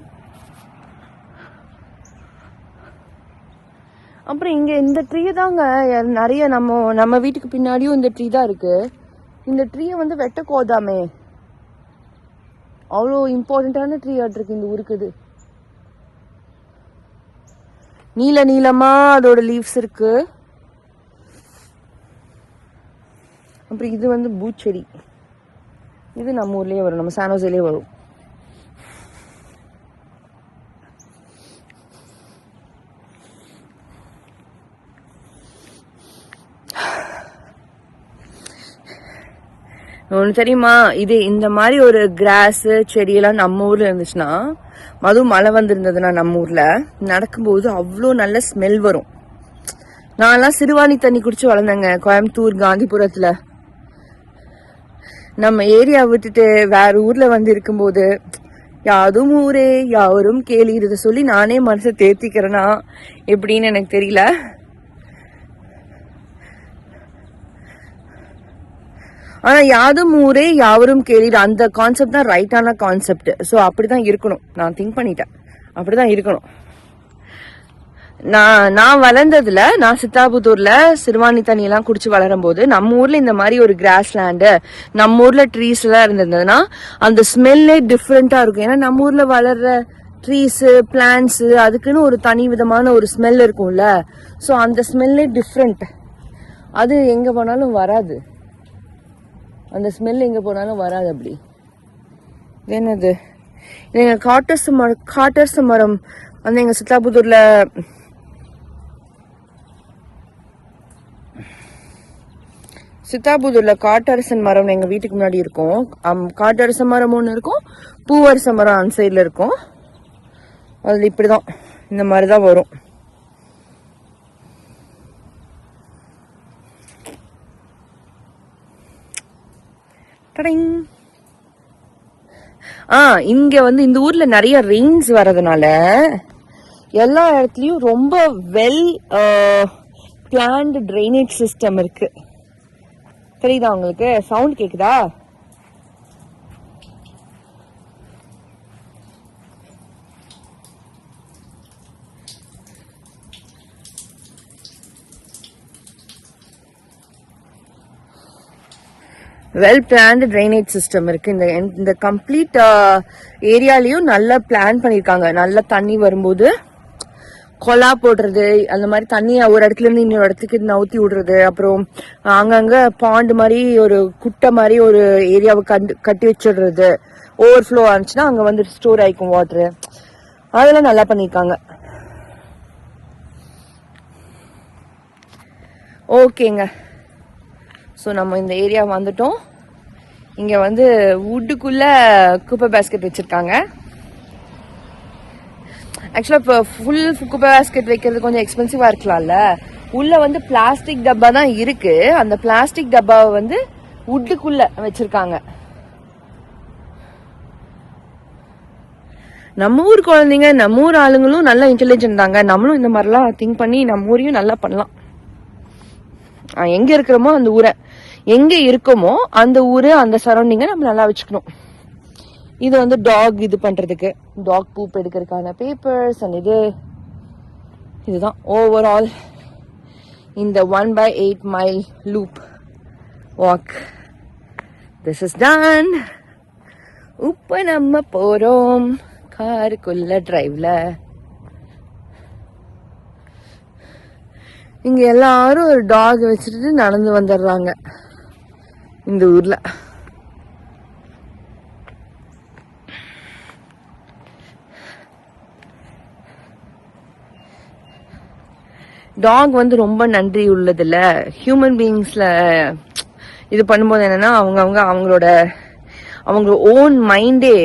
அப்புறம் இங்க இந்த ட்ரீ தாங்க நிறைய, நம்ம வீட்டுக்கு பின்னாடியும் இந்த ட்ரீ தான் இருக்கு. இந்த ட்ரீயை வந்து வெட்ட கோதாமே, அவ்வளோ இம்பார்ட்டன்டான ட்ரீ ஆட்டிருக்கு இந்த ஊருக்கு. இது நீளமா அதோட லீவ்ஸ் இருக்கு. அப்புறம் இது வந்து பூச்செடி. இது நம்ம ஊர்லயே வரும், நம்ம சானோசேலயே வரும். ஒன்று தெரியுமா, இது இந்த மாதிரி ஒரு கிராஸ் செடியெல்லாம் நம்ம ஊர்ல இருந்துச்சுன்னா, அதுவும் மழை வந்திருந்ததுன்னா நம்ம ஊர்ல நடக்கும்போது அவ்வளோ நல்ல ஸ்மெல் வரும். நான்லாம் சிறுவாணி தண்ணி குடிச்சு வளர்ந்தேங்க கோயம்புத்தூர் காந்திபுரத்துல. நம்ம ஏரியா விட்டுட்டு வேற ஊர்ல வந்து இருக்கும்போது யாதும் ஊரே யாவரும் கேலி இதை சொல்லி நானே மனசை தேர்த்திக்கிறேன்னா எப்படின்னு எனக்கு தெரியல. ஆனா யாதும் ஊரே யாவரும் கேளீர் அந்த கான்செப்ட் தான் ரைட்டான கான்செப்ட். ஸோ அப்படிதான் இருக்கணும். நான் திங்க் பண்ணிட்டேன், அப்படிதான் இருக்கணும். நான் வளர்ந்ததுல, நான் சித்தாபுத்தூர்ல சிறுவாணி தண்ணி எல்லாம் குடிச்சு வளரும் போது நம்ம ஊர்ல இந்த மாதிரி ஒரு கிராஸ் லேண்டு, நம்ம ஊர்ல ட்ரீஸ் எல்லாம் இருந்ததுன்னா அந்த ஸ்மெல்லே டிஃப்ரெண்டா இருக்கும். ஏன்னா நம்ம ஊர்ல வளர்ற ட்ரீஸ் பிளான்ட்ஸ் அதுக்குன்னு ஒரு தனி விதமான ஒரு ஸ்மெல் இருக்கும்ல. ஸோ அந்த ஸ்மெல்லே டிஃப்ரெண்ட். அது எங்க போனாலும் வராது, அந்த ஸ்மெல் எங்க போனாலும் வராது. அப்படி என்னது, எங்க காட்டர்ஸ் மரம் வந்து எங்க சித்தாபுத்தூர்ல காட்டரசன் மரம் எங்க வீட்டுக்கு முன்னாடி இருக்கும். காட்டரச மரம் ஒண்ணு இருக்கும், பூவரச மரம் அந்த சைட்ல இருக்கும். அதுல இப்படிதான் இந்த மாதிரிதான் வரும். இங்க வந்து இந்த ஊர்ல நிறைய ரெயின்ஸ் வர்றதுனால எல்லா இடத்துலயும் ரொம்ப வெல் பிளான்டு ட்ரைனேஜ் சிஸ்டம் இருக்கு. தெரியுதா உங்களுக்கு? சவுண்ட் கேக்குதா? வெல் பிளான்டு ட்ரைனேஜ் சிஸ்டம் இருக்கு. இந்த கம்ப்ளீட் ஏரியாலையும் நல்லா பிளான் பண்ணிருக்காங்க. நல்லா தண்ணி வரும்போது கொலா போடுறது, அந்த மாதிரி தண்ணியை ஒரு இடத்துல இருந்து இன்னொரு இடத்துக்கு நவுத்தி விடுறது. அப்புறம் அங்கங்க பாண்டு மாதிரி ஒரு குட்டை மாதிரி ஒரு ஏரியாவை கட்டி வச்சிடுறது. ஓவர்ஃப்ளோ ஆனிச்சுன்னா அங்க வந்து ஸ்டோர் ஆயிக்கும் வாட்டரு. அதெல்லாம் நல்லா பண்ணிருக்காங்க. ஓகேங்க, ஸோ நம்ம இந்த ஏரியா வந்துட்டோம். இங்க வந்து வுட்டுக்குள்ள குப்பை பேஸ்கெட் வச்சிருக்காங்க. ஆக்சுவலா இப்போ ஃபுல் குப்பை பேஸ்கெட் வைக்கிறது கொஞ்சம் எக்ஸ்பென்சிவா இருக்கலாம்ல. உள்ள வந்து பிளாஸ்டிக் டப்பா தான் இருக்கு. அந்த பிளாஸ்டிக் டப்பாவை வந்து வுட்டுக்குள்ள வச்சிருக்காங்க. நம்ம ஊர் குழந்தைங்க, நம்ம ஊர் ஆளுங்களும் நல்லா இன்டெலிஜென்ட் தாங்க. நம்மளும் இந்த மாதிரிலாம் திங்க் பண்ணி நம்ம ஊரையும் நல்லா பண்ணலாம். எங்க இருக்கிறோமோ அந்த ஊரை, எங்க இருக்கோமோ அந்த ஊரு, அந்த சரௌண்டிங்க நம்ம நல்லா வச்சுக்கணும். இது வந்து டாக் இது பண்றதுக்கு, டாக் பூப் எடுக்கிறதுக்கான பேப்பர்ஸ் அண்ட் இதுதான் ஓவரால் இந்த 1/8 mile loop walk. This is done. இப்ப நம்ம போறோம் காருக்குள்ள டிரைவ்ல. இங்க எல்லாரும் ஒரு டாக் வச்சுட்டு நடந்து வந்துடுறாங்க இந்த ஊர்ல. டாக் வந்து ரொம்ப நன்றி உள்ளது இல்ல. ஹியூமன் பீயிங்ஸ்ல இது பண்ணும்போது என்னன்னா அவங்க ஓன் மைண்டே,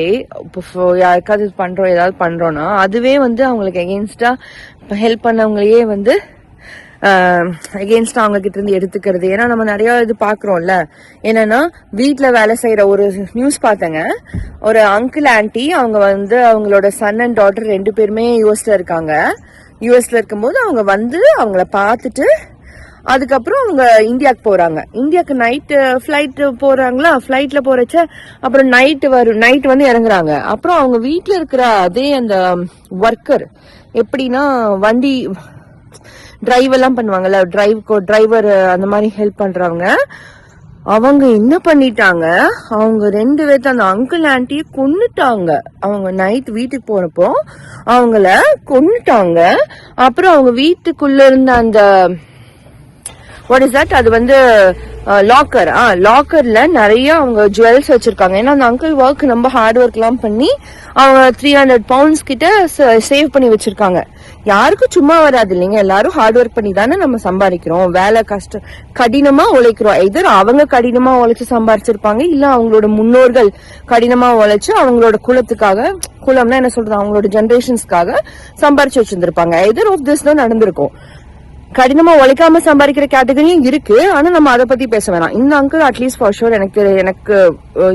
இப்போ யாருக்காவது பண்றோம் ஏதாவது பண்றோம்னா அதுவே வந்து அவங்களுக்கு எகெயின்ஸ்டா ஹெல்ப் பண்ணவங்களையே வந்து அகெயின்ஸ்டா அவங்க கிட்ட இருந்து எடுத்துக்கிறது. ஏன்னா நம்ம நிறைய இது பாக்குறோம்ல. என்னன்னா வீட்டுல வேலை செய்யற ஒரு நியூஸ் பார்த்தேங்க. ஒரு அங்கிள் ஆன்டி, அவங்க வந்து அவங்களோட சன் அண்ட் டாட்டர் 2 பேருமே யூஎஸ்ல இருக்காங்க. யூஎஸ்ல இருக்கும்போது அவங்க வந்து அவங்கள பார்த்துட்டு அதுக்கப்புறம் அவங்க இந்தியாவுக்கு போறாங்க. இந்தியாவுக்கு நைட்டு ஃபிளைட் போறாங்களா, ஃபிளைட்ல போறச்ச அப்புறம் நைட் வந்து இறங்குறாங்க. அப்புறம் அவங்க வீட்டுல இருக்கிற அதே அந்த ஒர்க்கர் எப்படின்னா வண்டி டிரைவ் எல்லாம் பண்ணுவாங்கல்ல, டிரைவர் அந்த மாதிரி ஹெல்ப் பண்றவங்க, அவங்க என்ன பண்ணிட்டாங்க, அவங்க 2 பேர்த்த அந்த அங்கிள் ஆண்டிய கொன்னுட்டாங்க. அவங்க நைட் வீட்டுக்கு போறப்போ அவங்கள கொன்னுட்டாங்க. அப்புறம் அவங்க வீட்டுக்குள்ள இருந்த அந்த வாட் இஸ் தட், அது வந்து லாக்கர், லாக்கர்ல நிறைய அவங்க ஜுவல்ஸ் வச்சிருக்காங்க. ஏன்னா அந்த அங்கிள் ரொம்ப ஹார்ட் ஒர்க் எல்லாம் பண்ணி அவங்க 300 pounds கிட்ட சேவ் பண்ணி வச்சிருக்காங்க. யாருக்கும் சும்மா வராது இல்லைங்க, எல்லாரும் ஹார்ட் ஒர்க் பண்ணி தானே நம்ம சம்பாதிக்கிறோம். வேலை கடினமா உழைக்கிறோம். எதிர் அவங்க கடினமா உழைச்சு சம்பாரிச்சிருப்பாங்க, இல்ல அவங்களோட முன்னோர்கள் கடினமா உழைச்சு அவங்களோட குலம்னா என்ன சொல்றது, அவங்களோட ஜெனரேஷன்ஸ்க்காக சம்பாரிச்சு வச்சிருந்திருப்பாங்க. எதிர் ஆஃப் திஸ் தான் நடந்திருக்கும். கடினமா உழைக்காம சம்பாதிக்கிற கேட்டகரியும் இருக்கு, ஆனா நம்ம அதை பத்தி பேச வேணாம். இந்த அங்கிள் அட்லீஸ்ட் ஃபார் ஷோர் எனக்கு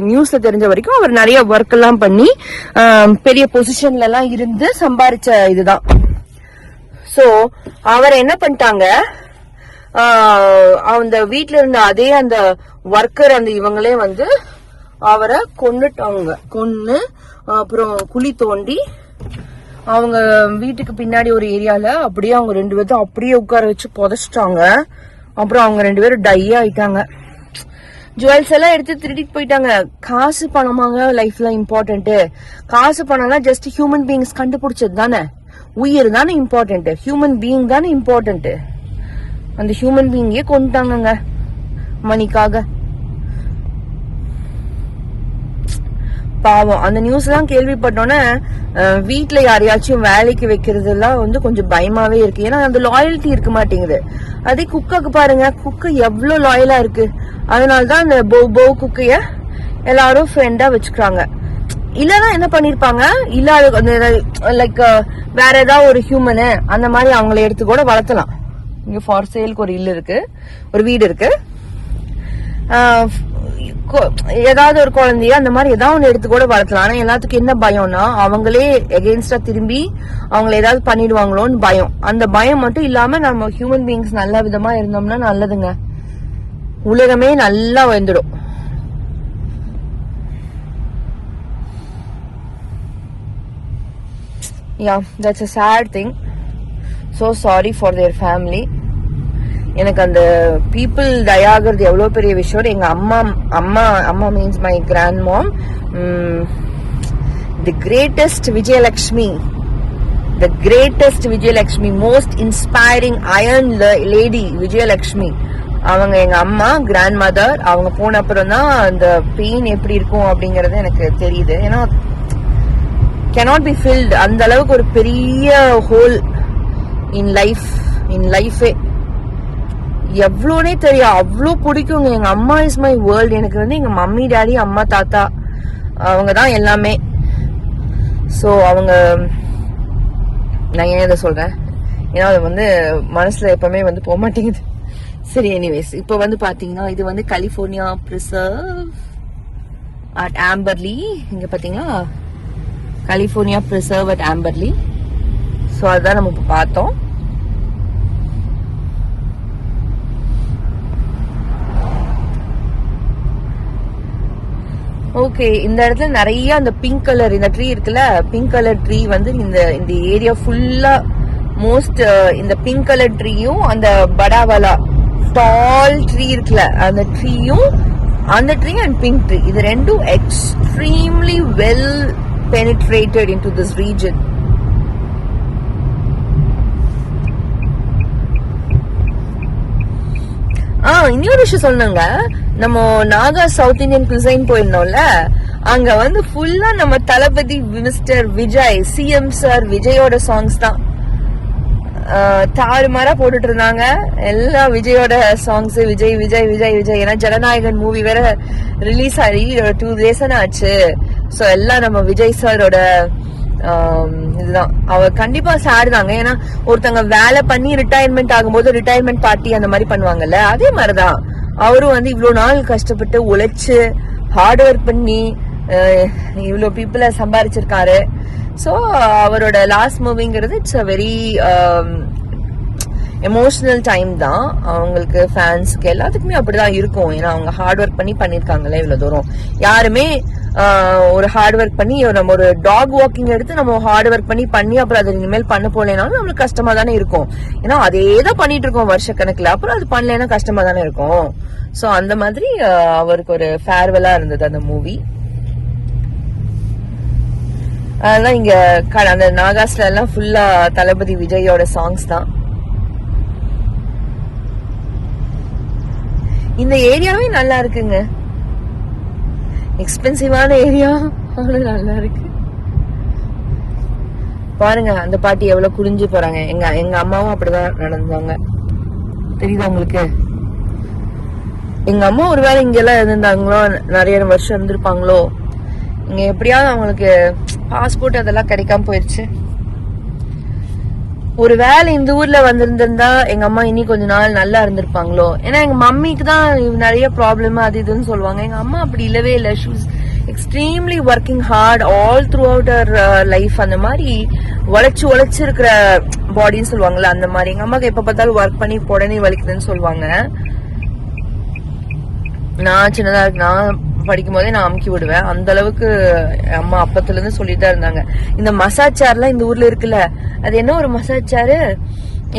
நியூஸ்ல தெரிஞ்ச வரைக்கும் அவர் நிறைய ஒர்க் எல்லாம் பண்ணி பெரிய பொசிஷன்ல எல்லாம் இருந்து சம்பாரிச்ச இதுதான். சோ அவர் என்ன பண்ணிட்டாங்க, அந்த வீட்டுல இருந்த அதே அந்த ஒர்க்கர் அந்த இவங்களே வந்து அவரை கொன்னுட்டாங்க. அப்புறம் குழி தோண்டி அவங்க வீட்டுக்கு பின்னாடி ஒரு ஏரியால அப்படியே அவங்க 2 பேரும் அப்படியே உட்கார வச்சு புதைச்சிட்டாங்க. அப்புறம் அவங்க 2 பேரும் டை ஆயிட்டாங்க. ஜுவல்ஸ் எல்லாம் எடுத்து திருடிட்டு போயிட்டாங்க. காசு பணமாங்க லைஃப்ல இம்பார்ட்டன்ட். காசு பணம்லாம் ஜஸ்ட் ஹியூமன் பீயிங்ஸ் கண்டுபிடிச்சது தானே, உயிர் தானே இம்பார்ட்டன்ட், ஹியூமன் பீயிங் தானே இம்பார்ட்டன்ட். அந்த ஹியூமன் பீயிங்கே கொண்டுட்டாங்க மணிக்காக. பாவம். அந்த நியூஸ் எல்லாம் கேள்விப்பட்டோன்னே வீட்டுல யாரையாச்சும் வேலைக்கு வைக்கிறது எல்லாம் வந்து கொஞ்சம் பயமாவே இருக்கு. ஏன்னா அந்த லாயல்ட்டி இருக்க மாட்டேங்குது. அதே குக்காக்கு பாருங்க, குக்கு எவ்வளவு லாயலா இருக்கு. அதனாலதான் அந்த போ குக்கைய எல்லாரும் ஃப்ரெண்டா வச்சுக்கிறாங்க. இல்லன்னா என்ன பண்ணிருப்பாங்க, இல்ல லைக் வேற ஏதாவது ஒரு ஹியூமனு அந்த மாதிரி அவங்களை எடுத்து கூட வளர்த்தலாம். இங்க ஃபார் சேலுக்கு ஒரு வீடு இருக்கு. ஏதாவது ஒரு குழந்தைய அந்த மாதிரி ஏதாவது ஒண்ணு எடுத்து கூட வளர்க்கலாம். ஆனா எல்லாத்துக்கும் என்ன பயம்னா, அவங்களே எகெயின்ஸ்டா திரும்பி அவங்களை ஏதாவது பண்ணிடுவாங்களோன்னு பயம். அந்த பயம் மட்டும் இல்லாம நம்ம ஹியூமன் பீயிங்ஸ் நல்ல விதமா இருந்தோம்னா நல்லதுங்க, உலகமே நல்லா வந்துடும். Yeah, that's a sad thing. So sorry for their family. எனக்கு அந்த பீப்புள் டயாகிறது எவ்வளவு பெரிய விஷயம். எங்க அம்மா means my grand mom, the greatest Vijayalakshmi, most inspiring iron lady Vijayalakshmi. அவங்க எங்க அம்மா கிராண்ட் மதர். அவங்க போன அப்புறம் தான் அந்த பெயின் எப்படி இருக்கும் அப்படிங்கறது எனக்கு தெரியுது. ஏன்னா cannot be filled. அந்த அளவுக்கு ஒரு பெரிய ஹோல் இன் லைஃபே எவ்வளோனே தெரியும். அவ்வளோ பிடிக்குங்க. எங்க அம்மா இஸ் மை வேர்ல்ட். எனக்கு வந்து எங்க மம்மி டாடி அம்மா தாத்தா அவங்க தான் எல்லாமே. ஸோ அவங்க, நான் ஏன் இதை சொல்றேன், ஏன்னா அது வந்து மனசுல எப்பவுமே வந்து போக மாட்டேங்குது. சரி, எனிவேஸ், இப்போ வந்து பாத்தீங்கன்னா இது வந்து கலிபோர்னியா பிரிசர்வ் அட் ஆம்பர்லி. இங்க பாத்தீங்களா, கலிபோர்னியா பிரிசர்வ் அட் ஆம்பர்லி. ஸோ அதுதான் நம்ம இப்போ பார்த்தோம். ஓகே, இந்த இடத்துல நிறைய அந்த பிங்க் கலர் இந்த ட்ரீ இருக்குல்ல, பிங்க் கலர் ட்ரீ வந்து இந்த ஏரியா ஃபுல்லா மோஸ்ட் இந்த பிங்க் கலர் ட்ரீயும் அந்த படாவாலா டால் ட்ரீ இருக்குல்ல, அந்த ட்ரீயும் அந்த ட்ரீ அண்ட் பிங்க் ட்ரீ, இது ரெண்டும் extremely well penetrated into this region. இன்னொரு விஷயம் சொன்னாங்க, நம்ம நாகா சவுத் இந்தியன் குசைன் போயிருந்தோம்ல, அங்க வந்து ஃபுல்லா நம்ம தளபதி மிஸ்டர் விஜய், சிஎம் சார் விஜயோட சாங்ஸ் தான் தாறுமாறா போட்டுட்டு இருந்தாங்க. எல்லாம் விஜயோட சாங்ஸ், விஜய் விஜய் விஜய் விஜய். ஏன்னா ஜனநாயகன் மூவி வேற ரிலீஸ் ஆகி 2 days ஆச்சு. சோ எல்லாம் நம்ம விஜய் சாரோட இதுதான். அவர் கண்டிப்பா சேடு தாங்க. ஏன்னா ஒருத்தங்க வேலை பண்ணி ரிட்டையர்மெண்ட் ஆகும்போது ரிட்டையர்மெண்ட் பார்ட்டி அந்த மாதிரி பண்ணுவாங்கல்ல, அதே மாதிரிதான் அவரும் வந்து இவ்வளவு நாள் கஷ்டப்பட்டு உழைச்சு ஹார்ட் ஒர்க் பண்ணி இவ்வளவு பீப்புளை சம்பாரிச்சிருக்காரு. ஸோ அவரோட லாஸ்ட் மூவிங்கிறது it's a very emotional time தான் அவங்களுக்கு, ஃபேன்ஸ்க்கு எல்லாத்துக்குமே அப்படிதான் இருக்கும். ஏன்னா அவங்க ஹார்ட் ஒர்க் பண்ணி பண்ணிருக்காங்கல்ல இவ்வளவு தூரம். யாருமே ஒரு ஹார்ட் ஒர்க் பண்ணி நம்ம ஒரு டாக் வாக்கிங் எடுத்து நம்ம ஹார்ட் ஒர்க் பண்ணி அப்புறம் அது இனிமேல் பண்ண போலேனாலும் நம்மளுக்கு கஷ்டமா தானே இருக்கும். ஏன்னா அதேதான் பண்ணிட்டு இருக்கோம் வருஷ கணக்குல, அப்புறம் அது பண்ணலன்னா கஷ்டமா தானே இருக்கும். சோ அந்த மாதிரி அவருக்கு ஒரு ஃபேர்வெலா இருந்தது அந்த மூவி. அதெல்லாம் இங்க அந்த நாகாஸ்ல எல்லாம் ஃபுல்லா தளபதி விஜயோட சாங்ஸ் தான். இந்த ஏரியாவே நல்லா இருக்குங்க, எக்ஸ்பென்சிவான ஏரியா, அவ்வளவு நல்லா இருக்கு. பாருங்க அந்த பாட்டி எவ்வளவு குடிஞ்சு போறாங்க. எங்க அம்மாவும் அப்படிதான் நடந்தாங்க, தெரியுதா உங்களுக்கு? எங்க அம்மா ஒருவேளை இங்க எல்லாம் இருந்திருந்தாங்களோ, நிறைய வருஷம் இருந்திருப்பாங்களோ, இங்க எப்படியாவது அவங்களுக்கு பாஸ்போர்ட் அதெல்லாம் கிடைக்காம போயிருச்சு. ஒரு வேலை இந்த ஊர்ல வந்திருந்திருந்தா எங்க அம்மா இனி கொஞ்ச நாள் நல்லா இருந்திருப்பாங்களோ. ஏன்னா எங்க மம்மிக்கு தான் நிறைய ப்ராப்ளம் அது இதுன்னு சொல்லுவாங்க. எங்க அம்மா அப்படி இல்லவே இல்லை. She was extremely working hard all throughout her life. அந்த மாதிரி உழைச்சு இருக்கிற பாடின்னு சொல்லுவாங்கல்ல, அந்த மாதிரி. எங்க அம்மாக்கு எப்ப பார்த்தாலும் ஒர்க் பண்ணி உடனே வலிக்குதுன்னு சொல்லுவாங்க. நான் சின்னதா நான் படிக்கும் போதே நான் அமுக்கி விடுவேன். அந்த அளவுக்கு அம்மா அப்பத்துல இருந்து சொல்லிட்டு தான் இருந்தாங்க. இந்த மசாஜ் சேர்லாம் இந்த ஊர்ல இருக்குல்ல, அது என்ன ஒரு மசாஜ் சேரு,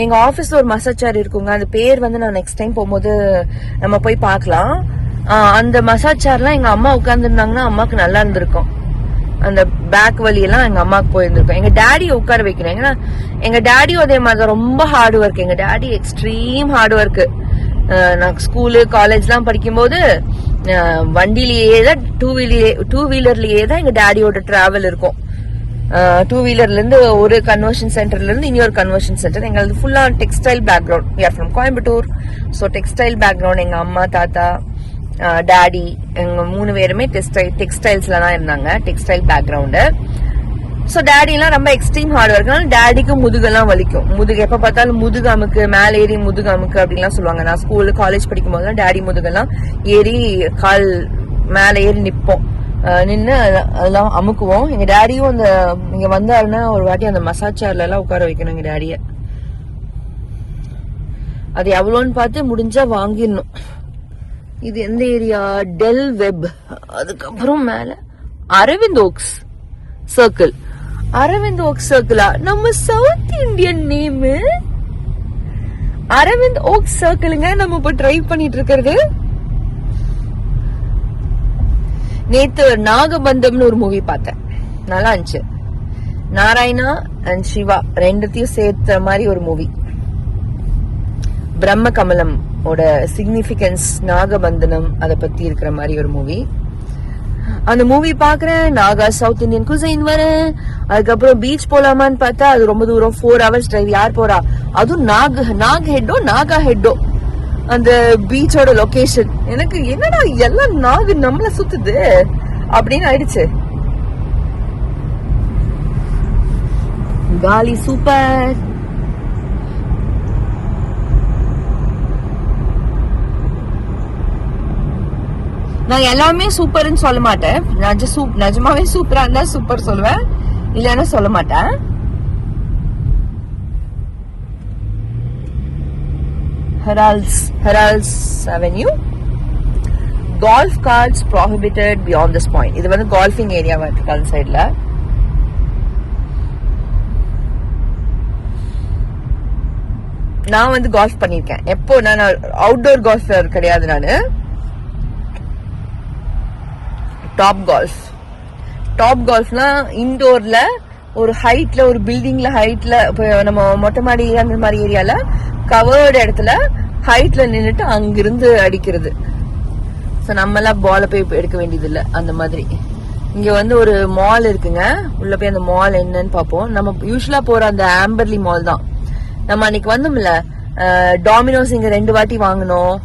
எங்க ஆபீஸ்ல ஒரு மசாஜ் சேர் இருக்குங்க. அந்த பேர் வந்து நான் நெக்ஸ்ட் டைம் போகும்போது நம்ம போய் பார்க்கலாம். அந்த மசாஜ் சேர்லாம் எங்க அம்மா உட்கார்ந்துருந்தாங்கன்னா அம்மாக்கு நல்லா இருந்திருக்கும். அந்த பேக் வலி எல்லாம் எங்க அம்மாக்கு போயிருந்திருக்கும். எங்க டேடியை உட்கார வைக்கிறேன். ஏன்னா எங்க டேடியும் அதே மாதிரி ரொம்ப ஹார்ட் ஒர்க். எங்க டேடி எக்ஸ்ட்ரீம் ஹார்ட் ஒர்க். நான் ஸ்கூலு காலேஜ் எல்லாம் படிக்கும் போது வண்டிலேயே தான், டூ வீலர்லயே தான் எங்க டேடியோட டிராவல் இருக்கும். டூ வீலர்ல இருந்து ஒரு கன்வர்ஷன் சென்டர்ல இருந்து இன்னொரு கன்வர்ஷன் சென்டர். எங்களுக்கு ஃபுல்லா textile background. We are from Coimbatore. So textile background. எங்க அம்மா, தாத்தா, டாடி, எங்க 3 பேருமே டெக்ஸ்டைல்ஸ்ல தான் இருந்தாங்க, டெக்ஸ்டைல் பேக்ரவுண்டு. சோ டாடி எல்லாம் ரொம்ப எக்ஸ்ட்ரீம் ஹார்ட் ஒர்க். டாடிக்கு முதுகெல்லாம் வலிக்கும். முதுகு எப்ப பார்த்தாலும் முதுகு அமுக்கு, மேல ஏறி முதுகு அமுக்கு அப்படின்லாம் சொல்லுவாங்க. நான் ஸ்கூல் காலேஜ் படிக்கும் போதுலாம் டாடி முதுகெல்லாம் ஏறி கால் மேல ஏறி நிப்போம், நின்று அதெல்லாம் அமுக்குவோம். எங்க டாடியும் அந்த இங்க வந்தாருன்னா ஒரு வாட்டி அந்த மசாஜ் சேர்ல எல்லாம் உட்கார வைக்கணும் எங்க டாடிய. அது எவ்வளோன்னு பார்த்து முடிஞ்சா வாங்கிடணும். இது எந்த ஏரியா? Del Webb. அதுக்கப்புறம் மேல Arvind Oaks Circle. Arvind oak சர்க்கிளா? நம்ம south Indian name Arvind oak சர்க்கிளுங்க. நம்ம இப்ப ட்ரை பண்ணிட்டு இருக்கிறது. நேத்து நாகபந்தம்னு ஒரு மூவி பார்த்தேன், நல்லா இருந்துச்சு. நாராயணா அண்ட் சிவா ரெண்டுத்தையும் சேர்த்த மாதிரி ஒரு மூவி. பிரம்ம கமலம் ஓட சிக்னிபிகன்ஸ், நாகபந்தனம் அதை பத்தி இருக்கிற மாதிரி ஒரு மூவி. அந்த மூவி பாக்குறேன், நாகா சவுத் இந்தியன் குசைன் வரேன். அதுக்கப்புறம் பீச் போலாமான்னு பார்த்தா அது ரொம்ப தூரம், 4 hours டிரைவ். யார் போறா? அதுவும் நாகா ஹெட்டோ அந்த பீச்சோட லொகேஷன். எனக்கு என்னடா எல்லாம் நாகு நம்மள சுத்துது அப்படின்னு ஆயிடுச்சு. காலி சூப்பர். நான் எல்லாமே சூப்பர்னு சொல்ல மாட்டேன். நிஜமாவே சூப்பரா இருந்தா சூப்பர் சொல்லுவேன், இல்லன்னா சொல்ல மாட்டேன். Heralds avenue. golf carts prohibited beyond this point. இது வந்து கால்ஃபிங் ஏரியாவா இருக்கு அந்த சைடுல. நான் வந்து கால்ஃப் பண்ணிருக்கேன். எப்போ? நான் அவுட்டோர் கால்ஃபர் கிடையாது. நானு டாப் கால்ஃப்னா இன்டோர்ல ஒரு ஹைட்ல, ஒரு பில்டிங்ல ஹைட்ல, நம்ம மொட்டை மாடி அந்த மாதிரி ஏரியால கவர்டு இடத்துல ஹைட்ல நின்னுட்டு அங்கிருந்து அடிக்கிறது. சோ நம்ம எல்லாம் பால போய் எடுக்க வேண்டியது இல்ல. அந்த மாதிரி இங்க வந்து ஒரு மால் இருக்குங்க. உள்ள போய் அந்த மால் என்னன்னு பாப்போம். நம்ம யூஸ்வலா போற அந்த ஆம்பர்லி மால் தான். நம்ம அன்னைக்கு வந்தோம்ல, டாமினோஸ் இங்க 2 வாட்டி வாங்கினோம்.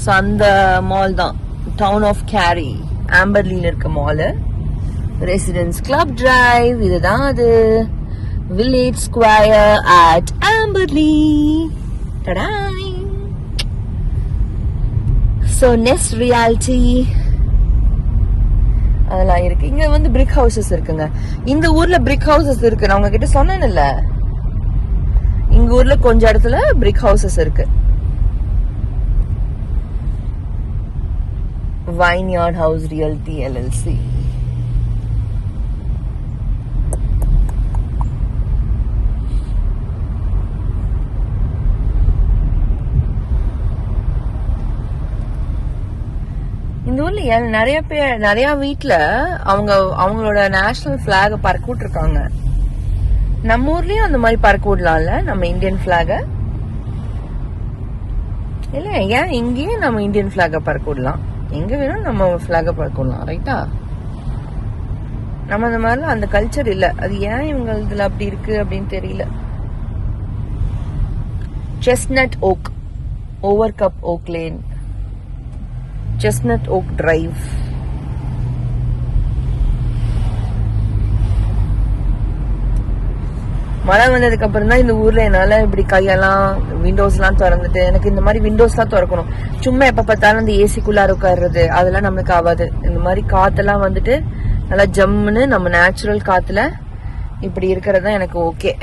சோ அந்த மால் தான், டவுன் ஆஃப் கேரி, ஆம்பர்லில இருக்க மால். ரெசிடென்ஸ் கிளப் டிரைவ் இதுதான். அது வில்லேஜ் ஸ்கொயர் அட் ஆம்பர்லி. டடாய். சோ நெஸ்ட் ரியாலிட்டி அதெல்லாம் இருக்கு. இங்க வந்து பிரிக் ஹவுசஸ் இருக்குங்க. இந்த ஊர்ல பிரிக் ஹவுசஸ் இருக்கு. நான் உங்ககிட்ட சொன்னேன்ல, எங்க ஊர்ல கொஞ்ச இடத்துல பிரிக் ஹவுசஸ் இருக்கு. வைன்யார்ட் ஹவுஸ் ரியல்டி LLC. இந்த ஊர்ல நிறைய வீட்டுல அவங்களோட நேஷனல் பிளாக பறக்க விட்டுருக்காங்க. நம்ம ஊர்லயும் அந்த மாதிரி பறக்க விடலாம்ல, நம்ம இந்தியன் பிளாக இல்ல? ஏன் இங்கேயும் நம்ம இந்தியன் பிளாக பறக்க விடலாம், எங்க வேணும் நம்ம பிளாக பறக்க விடலாம், ரைட்டா? நம்ம அந்த மாதிரிலாம் அந்த கல்ச்சர் இல்ல. அது ஏன் இவங்க இதுல அப்படி இருக்கு அப்படின்னு தெரியல. Chestnut Oak, Overcup Oak Lane, Chestnut Oak Drive. மழை வந்ததுக்கு அப்புறம் தான் இந்த ஊர்ல என்னால இப்படி கையெல்லாம் விண்டோஸ் எல்லாம் திறந்துட்டு, எனக்கு இந்த மாதிரி விண்டோஸ் எல்லாம் திறக்கணும். சும்மா எப்ப பார்த்தாலும் அந்த ஏசிக்குள்ளார உட்காருறது அதெல்லாம் நம்மளுக்கு ஆகாது. இந்த மாதிரி காத்தெல்லாம் வந்துட்டு நல்லா ஜம்முன்னு நம்ம நேச்சுரல் காத்துல இப்படி இருக்கிறது தான் எனக்கு ஓகே.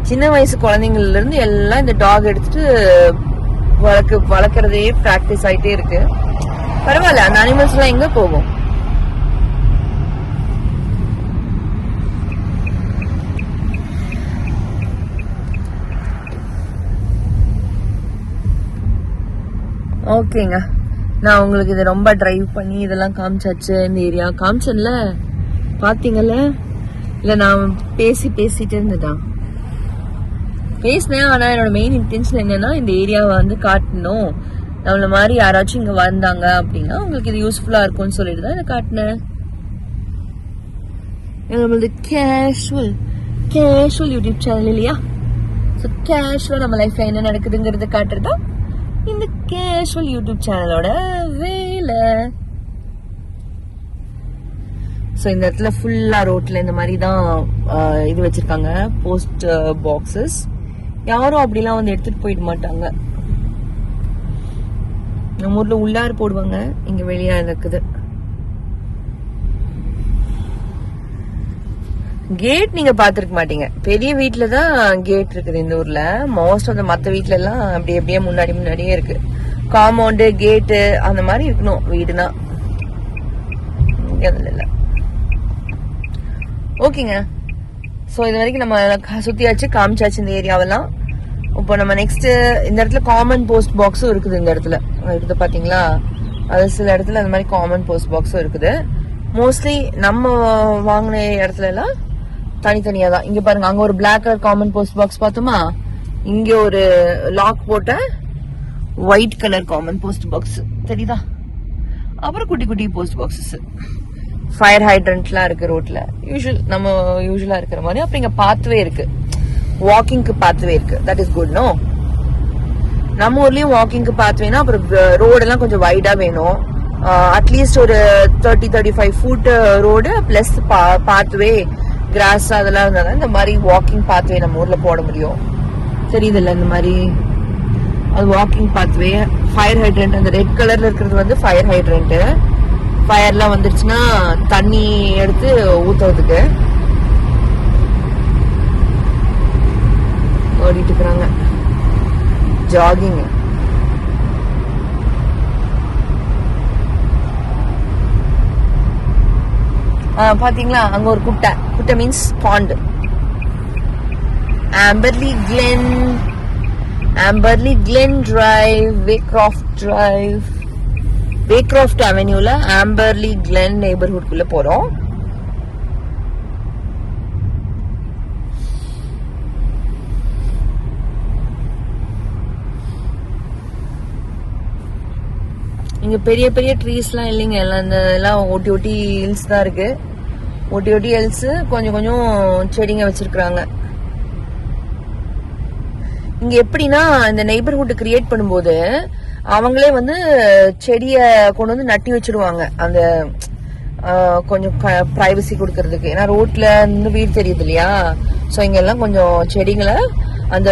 சின்ன வயசு குழந்தைங்கள்ல இருந்து எல்லாம் இந்த டாக் எடுத்துட்டு வளர்க்கறதே பிராக்டிஸ் ஆயிட்டே இருக்கு. பரவாயில்ல, அந்த அனிமல்ஸ் எல்லாம் எங்க போகும்? ஓகேங்க, நான் உங்களுக்கு இதை ரொம்ப டிரைவ் பண்ணி இதெல்லாம் காமிச்சாச்சு. இந்த ஏரியா காமிச்சேன்ல, பாத்தீங்கல்ல? இல்ல நான் பேசிட்டு இருந்துதான் பேசினேன். ஆனா என்னோட மெயின் இன்டென்ஷன் என்னன்னா, இந்த ஏரியாவை வந்து காட்டணும். நம்மள மாதிரி யாராச்சும் இங்க வந்தாங்க அப்படின்னா உங்களுக்கு இது யூஸ்ஃபுல்லா இருக்கும்னு சொல்லிட்டு தான் இதை காட்டினேன். நம்மளது கேஷுவல் யூடியூப் சேனல் இல்லையா? ஸோ கேஷுவலா நம்ம லைஃப்ல என்ன நடக்குதுங்கிறத காட்டுறதா இந்த கேஷுவல் யூடியூப் சேனலோட வேலை. ஸோ இந்த இடத்துல ஃபுல்லா ரோட்ல இந்த மாதிரி தான் இது வச்சிருக்காங்க, போஸ்ட் பாக்ஸஸ். யாரும் அப்படிலாம் வந்து எடுத்துட்டு போயிட மாட்டாங்க. நம்ம ஊர்ல உள்ளார போடுவாங்க, இங்க வெளியா இருக்குது. கேட் நீங்க பாத்துருக்க மாட்டீங்க. பெரிய வீட்டுல தான் கேட் இருக்குது இந்த ஊர்ல. மோஸ்ட் ஆஃப் த மத்த வீட்டுல எல்லாம் அப்படியே முன்னாடியே இருக்கு. காம்பவுண்டு, கேட்டு அந்த மாதிரி இருக்கணும் வீடுனா. இல்ல. ஓகேங்க, ஸோ இது வரைக்கும் நம்ம சுத்தியாச்சு, காமிச்சாச்சு இந்த ஏரியாவெல்லாம். இப்போ நம்ம நெக்ஸ்ட் இந்த இடத்துல காமன் போஸ்ட் பாக்ஸும் இருக்குது. இந்த இடத்துல எடுத்து பாத்தீங்களா? அது சில இடத்துல அந்த மாதிரி காமன் போஸ்ட் பாக்ஸும் இருக்குது. மோஸ்ட்லி நம்ம வாங்கின இடத்துல எல்லாம் தனித்தனியா தான். இங்க பாருங்க, அங்க ஒரு black colour common post box பார்த்தோமா? இங்க ஒரு லாக் போட்ட white colour common post box தெரியுதா? அப்புறம் குட்டி குட்டி போஸ்ட் பாக்ஸஸ், ஃபயர் ஹைட்ரண்ட்லாம் இருக்கு ரோட்ல. நம்ம யூஸ்வலா இருக்கிற மாதிரி. அப்புறம் இங்க பாத்வே இருக்கு, வாக்கிங்க்கு பாத்வே இருக்கு. That is good. நோ, நம்ம ஊர்லயும் வாக்கிங்க்கு பாத்வேனா அப்புறம் ரோடு எல்லாம் கொஞ்சம் வைடா வேணும். அட்லீஸ்ட் ஒரு 30-35 food road plus pathway, cross அதெல்லாம் இருந்தாதான் இந்த மாதிரி வாக்கிங் பாத்வே நம்ம ஊர்ல போட முடியும். தெரியுது இல்ல? இந்த மாதிரி அது வாக்கிங் பாத்வே. ஃபயர் ஹைட்ரண்ட், அந்த ரெட் கலர்ல இருக்கிறது வந்து ஃபயர் ஹைட்ரண்ட். ஃபயர்லாம் வந்துருச்சுன்னா தண்ணி எடுத்து ஊத்துறதுக்கு ஓடிட்டு இருக்கிறாங்க. ஜாகிங். பாத்தீங்களா? அங்க ஒரு குட்டை means pond. Amberly Glen Drive, Waycroft அவென்யூல ஆம்பர்லி கிளென் நெய்பர்ஹுட்குள்ள போறோம். இங்க பெரிய பெரிய ட்ரீஸ் எல்லாம் இல்லைங்க. எல்லாம் ஒட்டி ஹில்ஸ் தான் இருக்கு. ஒட்டி ஹில்ஸ், கொஞ்சம் செடிங்க வச்சிருக்காங்க. இங்க எப்படின்னா, இந்த நெய்பர்ஹுட் கிரியேட் பண்ணும்போது அவங்களே வந்து செடிய கொண்டு வந்து நட்டி வச்சிருவாங்க. அந்த கொஞ்சம் பிரைவசி கொடுக்கறதுக்கு. ஏன்னா ரோட்ல இருந்து வீடு தெரியுது இல்லையா? சோ இங்க எல்லாம் கொஞ்சம் செடிங்களை அந்த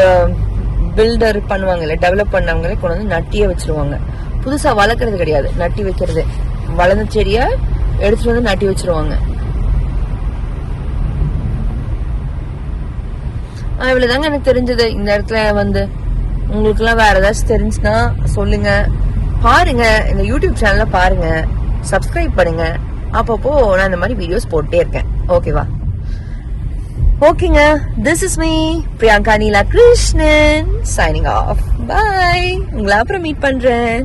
பில்டர் பண்ணுவாங்கல்ல, டெவலப் பண்ணவங்களே கொண்டு வந்து நட்டியே வச்சிருவாங்க. புதுசா வளர்க்கறது கிடையாது, நட்டி வைக்கிறது. வளர்ந்த செடிய எடுத்துட்டு வந்து நட்டி வச்சிருவாங்க. இவ்வளவுதாங்க எனக்கு தெரிஞ்சது இந்த இடத்துல வந்து. உங்களுக்கு எல்லாம் வேற ஏதாச்சும் தெரிஞ்சுன்னா சொல்லுங்க. பாருங்க, இந்த யூடியூப் சேனல்ல பாருங்க, சப்ஸ்கிரைப் பண்ணுங்க. அப்பப்போ நான் இந்த மாதிரி வீடியோஸ் போட்டே இருக்கேன். ஓகேவா? ஓகேங்க, this is me Priyanka Neela Krishnan signing off. Bye. உங்களை அப்புறம் மீட் பண்றேன்.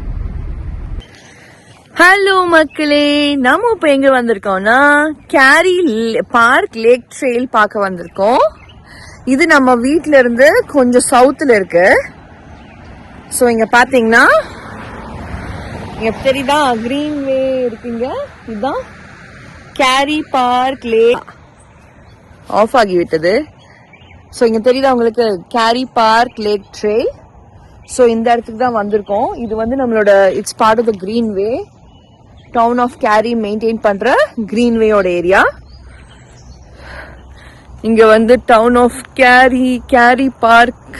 ஹலோ மக்களே, நம்ம இப்ப எங்க வந்திருக்கோம்னா கேரி பார்க் லேக் ட்ரெயில் பார்க்க வந்திருக்கோம். இது நம்ம வீட்ல இருந்து கொஞ்சம் சவுத்துல இருக்கு. சோ இங்க பாத்தீங்கன்னா இங்க தெரியுதா கிரீன்வே இருக்குங்க. இதுதான் கேரி பார்க் லேக். ஆஃப் ஆகிவிட்டது. ஸோ இங்கே தெரியுதா உங்களுக்கு Cary Park Lake trail. So இந்த இடத்துக்கு தான் வந்திருக்கோம். இது வந்து நம்மளோட it's part of the greenway. Town of Cary maintain பண்ற கிரீன்வேயோட ஏரியா. இங்க வந்து town of Cary Park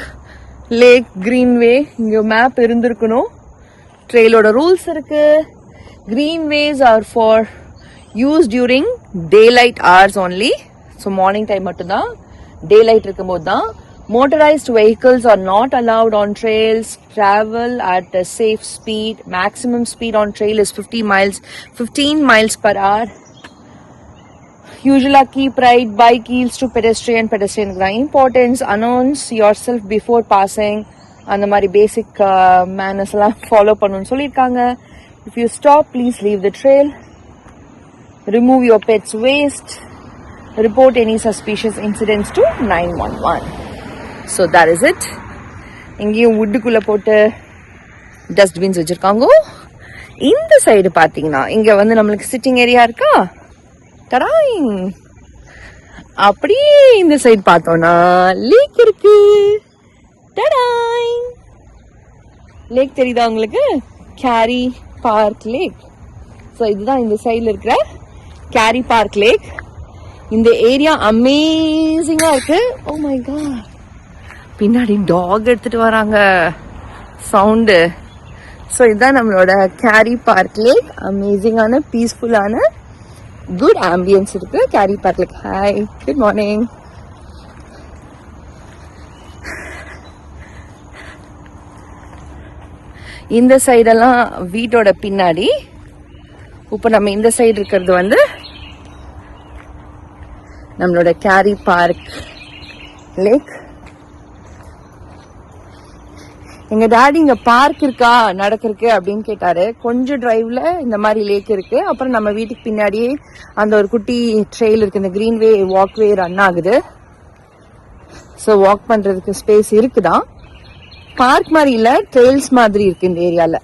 Lake greenway இங்க மேப் இருந்திருக்கணும். ட்ரெயிலோட ரூல்ஸ் இருக்கு. Greenways are for use during daylight hours only. So morning time மட்டும்தான், daylight இருக்கும்போது தான். Motorized vehicles are not allowed on trails. Travel at a safe speed. Maximum speed on trail is 15 miles per hour. Usually keep right bike heels to pedestrian importance. Announce yourself before passing. அந்த மாதிரி basic manners எல்லாம் follow பண்ணணும்னு சொல்லியிருக்காங்க. If you stop, please leave the trail. Remove your pet's waste. Report any suspicious incidents to 911. So that is it. இங்கேயும் வுட்டுக்குள்ள போட்டு dustbins வச்சிருக்காங்க. இந்த side பாத்தீங்கன்னா இங்க வந்து நம்மளுக்கு சிட்டிங் ஏரியா இருக்கா. தடாய். அப்படியே இந்த சைடு பார்த்தோம்னா லேக் இருக்கு. தடாய். லேக் தெரியுதா உங்களுக்கு? Cary Park lakh. ஸோ இதுதான் இந்த சைடில் இருக்கிற கேரி பார்க் லேக். இந்த ஏரியா அமேசிங்கா இருக்கு. ஓ மை காட், பின்னாடி டாக் எடுத்துட்டு வராங்க சவுண்டு. ஸோ இதுதான் நம்மளோட கேரி பார்க் லேக். அமேசிங்கான பீஸ்ஃபுல்லான குட் ஆம்பியன்ஸ் இருக்கு Cary Park Lake. Hi, good morning. இந்த சைடெல்லாம் வீட்டோட பின்னாடி. இப்போ நம்ம இந்த சைடு இருக்கிறது வந்து நம்மளோட கேரி பார்க் லேக். எங்க டாடி இங்க பார்க் இருக்கா நடக்கிறதுக்கு அப்படின்னு கேட்டாரு. கொஞ்சம் டிரைவ்ல இந்த மாதிரி லேக் இருக்கு. அப்புறம் நம்ம வீட்டுக்கு பின்னாடியே அந்த ஒரு குட்டி ட்ரெயில் இருக்கு. இந்த கிரீன்வே வாக்வே ரன் ஆகுது. ஸோ வாக் பண்றதுக்கு ஸ்பேஸ் இருக்குதான். பார்க் மாதிரி இல்ல, ட்ரெயில்ஸ் மாதிரி இருக்கு இந்த ஏரியால.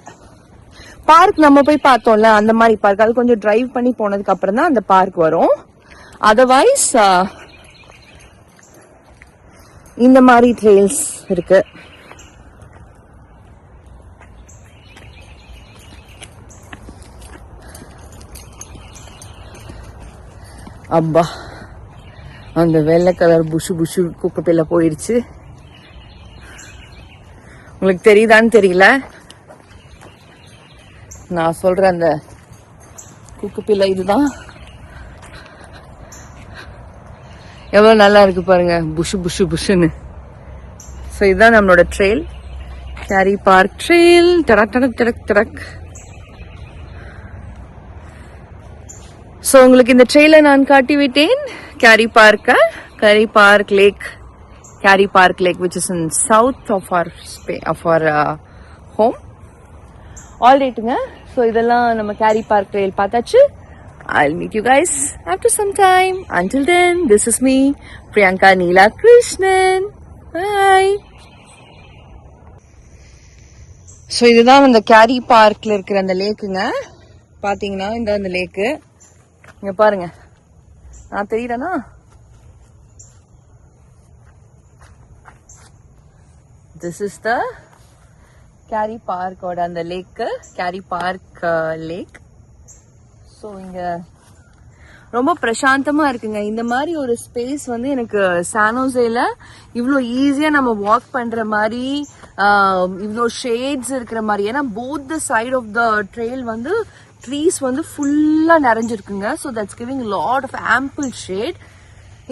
பார்க் நம்ம போய் பார்த்தோம்ல அந்த மாதிரி பார்க், அது கொஞ்சம் டிரைவ் பண்ணி போனதுக்கு அப்புறம் தான் அந்த பார்க் வரும். அதர்வைஸ் இந்த மாதிரி ட்ரெயில்ஸ் இருக்கு. அப்பா, அந்த வெள்ளை கலர் புஷு குப்பையில போயிடுச்சு. உங்களுக்கு தெரியுதான்னு தெரியல. நான் சொல்ற அந்த குக்குப்பில்லை இதுதான். எவ்வளவு நல்லா இருக்கு பாருங்க, புஷுன்னு. ஸோ இதுதான் நம்மளோட ட்ரெயில், கேரி பார்க் ட்ரெயில். டரக். ஸோ உங்களுக்கு இந்த ட்ரெயிலை நான் காட்டி விட்டேன். Cary Park Lake which is in south of our home. ஆல் ரைட்டுங்க. ஸோ இதெல்லாம் நம்ம கேரி பார்க் ட்ரெயில் பார்த்தாச்சு. I'll meet you guys after some time. Until then, this is me, Priyanka Neela Krishnan. Bye. So இதுதான் அந்த carry பார்க்ல இருக்கிற அந்த லேக்குங்க. பாத்தீங்கன்னா இந்த அந்த லேக்கு இங்க பாருங்க, நான் தெரியறேனா? This is the கேரி பார்க்கோட அந்த லேக்கு, கேரி பார்க் லேக். ஸோ இங்க ரொம்ப பிரசாந்தமா இருக்குங்க. இந்த மாதிரி ஒரு ஸ்பேஸ் வந்து எனக்கு சானோசேல இவ்வளோ ஈஸியா நம்ம வாக் பண்ற மாதிரி, இவ்வளோ ஷேட்ஸ் இருக்கிற மாதிரி. ஏன்னா both the side of the trail வந்து ட்ரீஸ் வந்து ஃபுல்லா நிறைஞ்சிருக்குங்க. So that's giving lot of ample shade.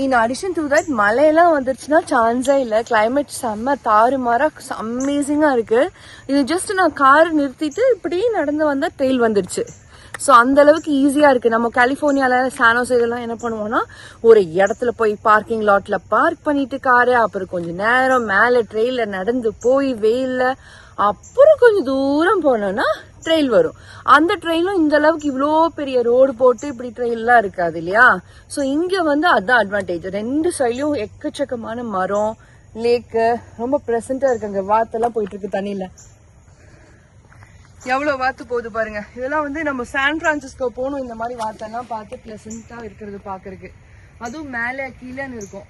In addition to that மழையெல்லாம் வந்துருச்சுன்னா சான்ஸே இல்லை. கிளைமேட் செம்ம தாறுமாறா அமேசிங்கா இருக்கு. இது ஜஸ்ட் நான் கார் நிறுத்திட்டு இப்படி நடந்து வந்தா ட்ரெயில் வந்துருச்சு. ஸோ அந்த அளவுக்கு ஈஸியா இருக்கு. நம்ம கலிபோர்னியால சானோஸ் இதெல்லாம் என்ன பண்ணுவோம்னா ஒரு இடத்துல போய் பார்க்கிங் லாட்ல பார்க் பண்ணிட்டு காரு, அப்புறம் கொஞ்சம் நேரம் மேல ட்ரெயில நடந்து போய் வெயில்ல, அப்புறம் கொஞ்சம் தூரம் போனோம்னா ட்ரெயில் வரும். அந்த ட்ரெயிலும் இந்த அளவுக்கு இவ்வளோ பெரிய ரோடு போட்டு இப்படி ட்ரெயில்லாம் இருக்காது இல்லையா. ஸோ இங்க வந்து அதுதான் அட்வான்டேஜ். ரெண்டு சைட்லயும் எக்கச்சக்கமான மரம், லேக்கு, ரொம்ப ப்ரெசண்டா இருக்குங்க. வாத்தெல்லாம் போயிட்டு இருக்கு தண்ணியில. எவ்வளவு வாத்து போகுது பாருங்க. இதெல்லாம் வந்து நம்ம சான் பிரான்சிஸ்கோ போகணும், இந்த மாதிரி வாத்தெல்லாம் பார்த்து பிளசண்டா இருக்கிறது பாக்குறதுக்கு. அதுவும் மேல கீழேன்னு இருக்கும்.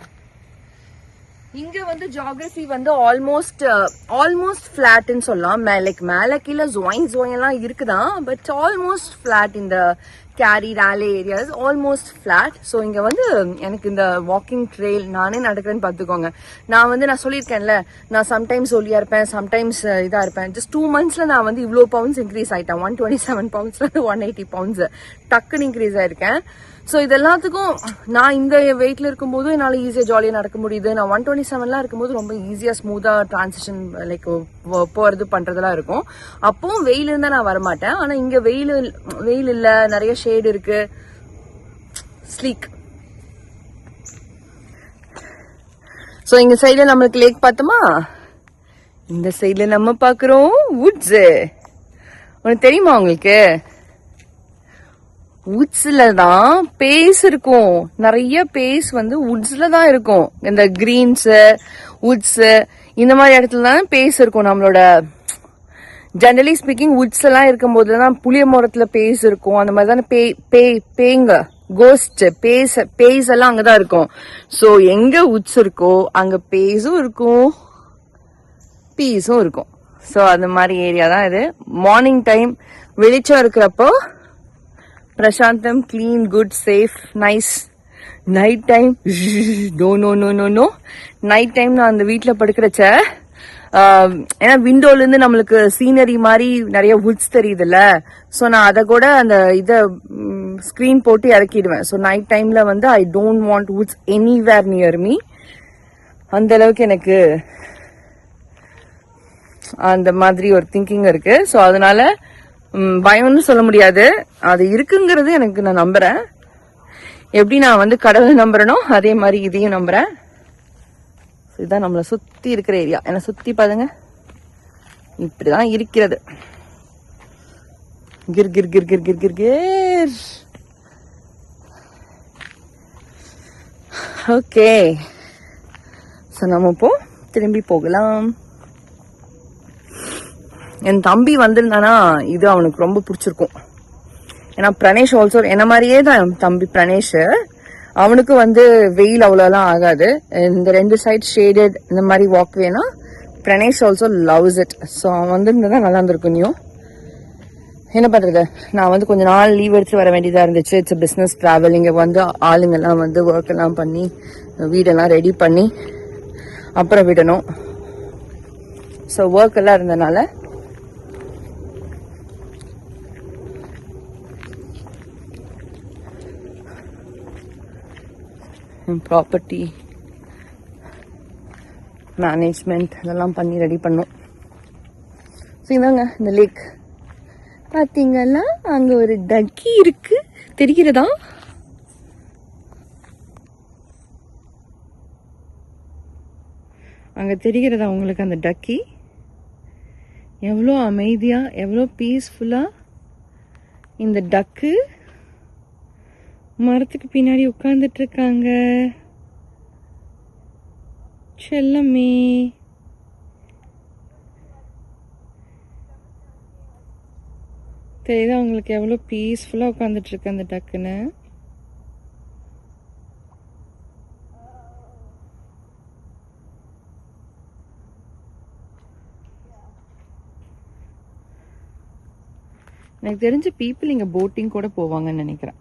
இங்க வந்து ஜியோகிராஃபி வந்து ஆல்மோஸ்ட் ஃபிளாட்னு சொல்லலாம். மேல கீழே ஜோயெல்லாம் இருக்குதான், பட் ஆல்மோஸ்ட் ஃபிளாட். இந்த கேரி ராலே ஏரியாஸ் ஆல்மோஸ்ட் ஃபிளாட். ஸோ இங்க வந்து எனக்கு இந்த வாக்கிங் ட்ரெயில் நானே நடக்கிறேன்னு பார்த்துக்கோங்க. நான் சொல்லியிருக்கேன்ல, நான் சம்டைம்ஸ் ஒல்லியா இருப்பேன், சம்டைம்ஸ் இதா இருப்பேன். ஜஸ்ட் 2 monthsல நான் வந்து இவ்வளோ பவுண்ட்ஸ் இன்க்ரீஸ் ஆயிட்டேன். 127 poundsல 180 pounds டக்குன்னு இன்க்ரீஸ் ஆயிருக்கேன். ஸோ இது எல்லாத்துக்கும் நான் இந்த வெயிட்ல இருக்கும்போது என்னால் ஈஸியா ஜாலியா நடக்க முடியுது. நான் 127 இருக்கும்போது ரொம்ப ஈஸியா ஸ்மூத்தா டிரான்சிஷன் லைக் போறது பண்றதெல்லாம் இருக்கும். அப்பவும் வெயில் இருந்தா நான் வரமாட்டேன். ஆனா இங்க வெயில் இல்ல, நிறைய ஷேட் இருக்கு, ஸ்லீக். ஸோ இங்க சைட்ல நம்மளுக்கு லேக் பார்த்தோமா, இந்த சைட்ல நம்ம பாக்குறோம் வுட்ஸ். உனக்கு தெரியுமா உங்களுக்கு? வுட்ஸ்ல தான் பேஸ் இருக்கும். நிறைய பேஸ் வந்து வுட்ஸ்ல தான் இருக்கும். இந்த கிரீன்ஸ், வுட்ஸ் இந்த மாதிரி இடத்துல தான் பேஸ் இருக்கும். நம்மளோட ஜெனரலி ஸ்பீக்கிங் வுட்ஸ் எல்லாம் இருக்கும் போதுதான் புளிய மரத்துல பேஸ் இருக்கும். அந்த மாதிரி தானே பேங்க கோஸ்ட் பேஸ் எல்லாம் அங்கதான் இருக்கும். சோ எங்க வுட்ஸ் இருக்கோ அங்க பேஸும் இருக்கும், பீஸும் இருக்கும். சோ அந்த மாதிரி ஏரியா தான் இது. மார்னிங் டைம் வெளிச்சம் இருக்கிறப்போ பிரசாந்தம், clean, good, safe, nice. Night time no. Night time நான் அந்த வீட்டுல படுக்கிறச்ச, ஏன்னா விண்டோல இருந்து நம்மளுக்கு சீனரி மாதிரி நிறைய வுட்ஸ் தெரியுதுல்ல. சோ நான் அதை கூட அந்த ஸ்கிரீன் போட்டு இறக்கிடுவேன். சோ நைட் டைம்ல வந்து I don't want Woods anywhere near me. அந்த அளவுக்கு எனக்கு அந்த மாதிரி ஒரு திங்கிங் இருக்கு. சோ அதனால பயம்னு சொல்ல முடியாது, அது இருக்குங்கிறது எனக்கு நான் நம்புறேன். எப்படி நான் வந்து கடவுள் நம்புறேனோ அதே மாதிரி இதையும் நம்புறேன். இதுதான் நம்மளை சுத்தி இருக்கிற ஏரியா. என்ன சுத்தி பாருங்க, இப்படிதான் இருக்கிறது. கிர் கிர் கிர் கிர் கிர் கிர் கிர். ஓகே, சோ நம்ம இப்போ திரும்பி போகலாம். என் தம்பி வந்திருந்தானா இது அவனுக்கு ரொம்ப பிடிச்சிருக்கும். ஏன்னா பிரணேஷ் ஆல்சோ என்ன மாதிரியே தான் தம்பி பிரணேஷ். அவனுக்கு வந்து வெயில் அவ்வளோலாம் ஆகாது. இந்த 2 சைட் ஷேடட் இந்த மாதிரி வாக் வேணா Pranesh also loves it. So அவன் வந்திருந்தா நல்லா இருந்திருக்கும். நீயும் என்ன பண்றது, நான் வந்து கொஞ்ச நாள் லீவ் எடுத்து வர வேண்டியதா இருந்துச்சு. It's business travel. இங்க வந்து ஆளுங்கெல்லாம் வந்து ஒர்க் எல்லாம் பண்ணி வீடெல்லாம் ரெடி பண்ணி அப்புறம் விடணும். ஸோ ஒர்க் எல்லாம் இருந்தனால ப்ராப்பர்ட்டி மேனேஜ்மெண்ட் இதெல்லாம் பண்ணி ரெடி பண்ணும். ஸோ இதாங்க இந்த லேக். பார்த்தீங்கன்னா அங்க ஒரு டக்கி இருக்கு, தெரிகிறதா? அங்க தெரிகிறதா உங்களுக்கு அந்த டக்கி? எவ்வளோ அமைதியா, எவ்வளோ பீஸ்ஃபுல்லா இந்த டக்கு மரத்துக்கு பின்னாடி உட்கார்ந்துட்டு இருக்காங்க. செல்லமே, தெரியுதா உங்களுக்கு எவ்வளோ பீஸ்ஃபுல்லா உட்கார்ந்துட்டு இருக்கு அந்த டக்குன்னு? எனக்கு தெரிஞ்ச பீப்புள் இங்க போட்டிங் கூட போவாங்கன்னு நினைக்கிறேன்.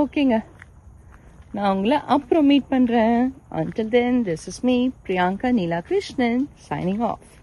ஓகேங்க, நான் உங்களை அப்புறம் மீட் பண்றேன். Until then, this is me, Priyanka Neela Krishnan, signing off.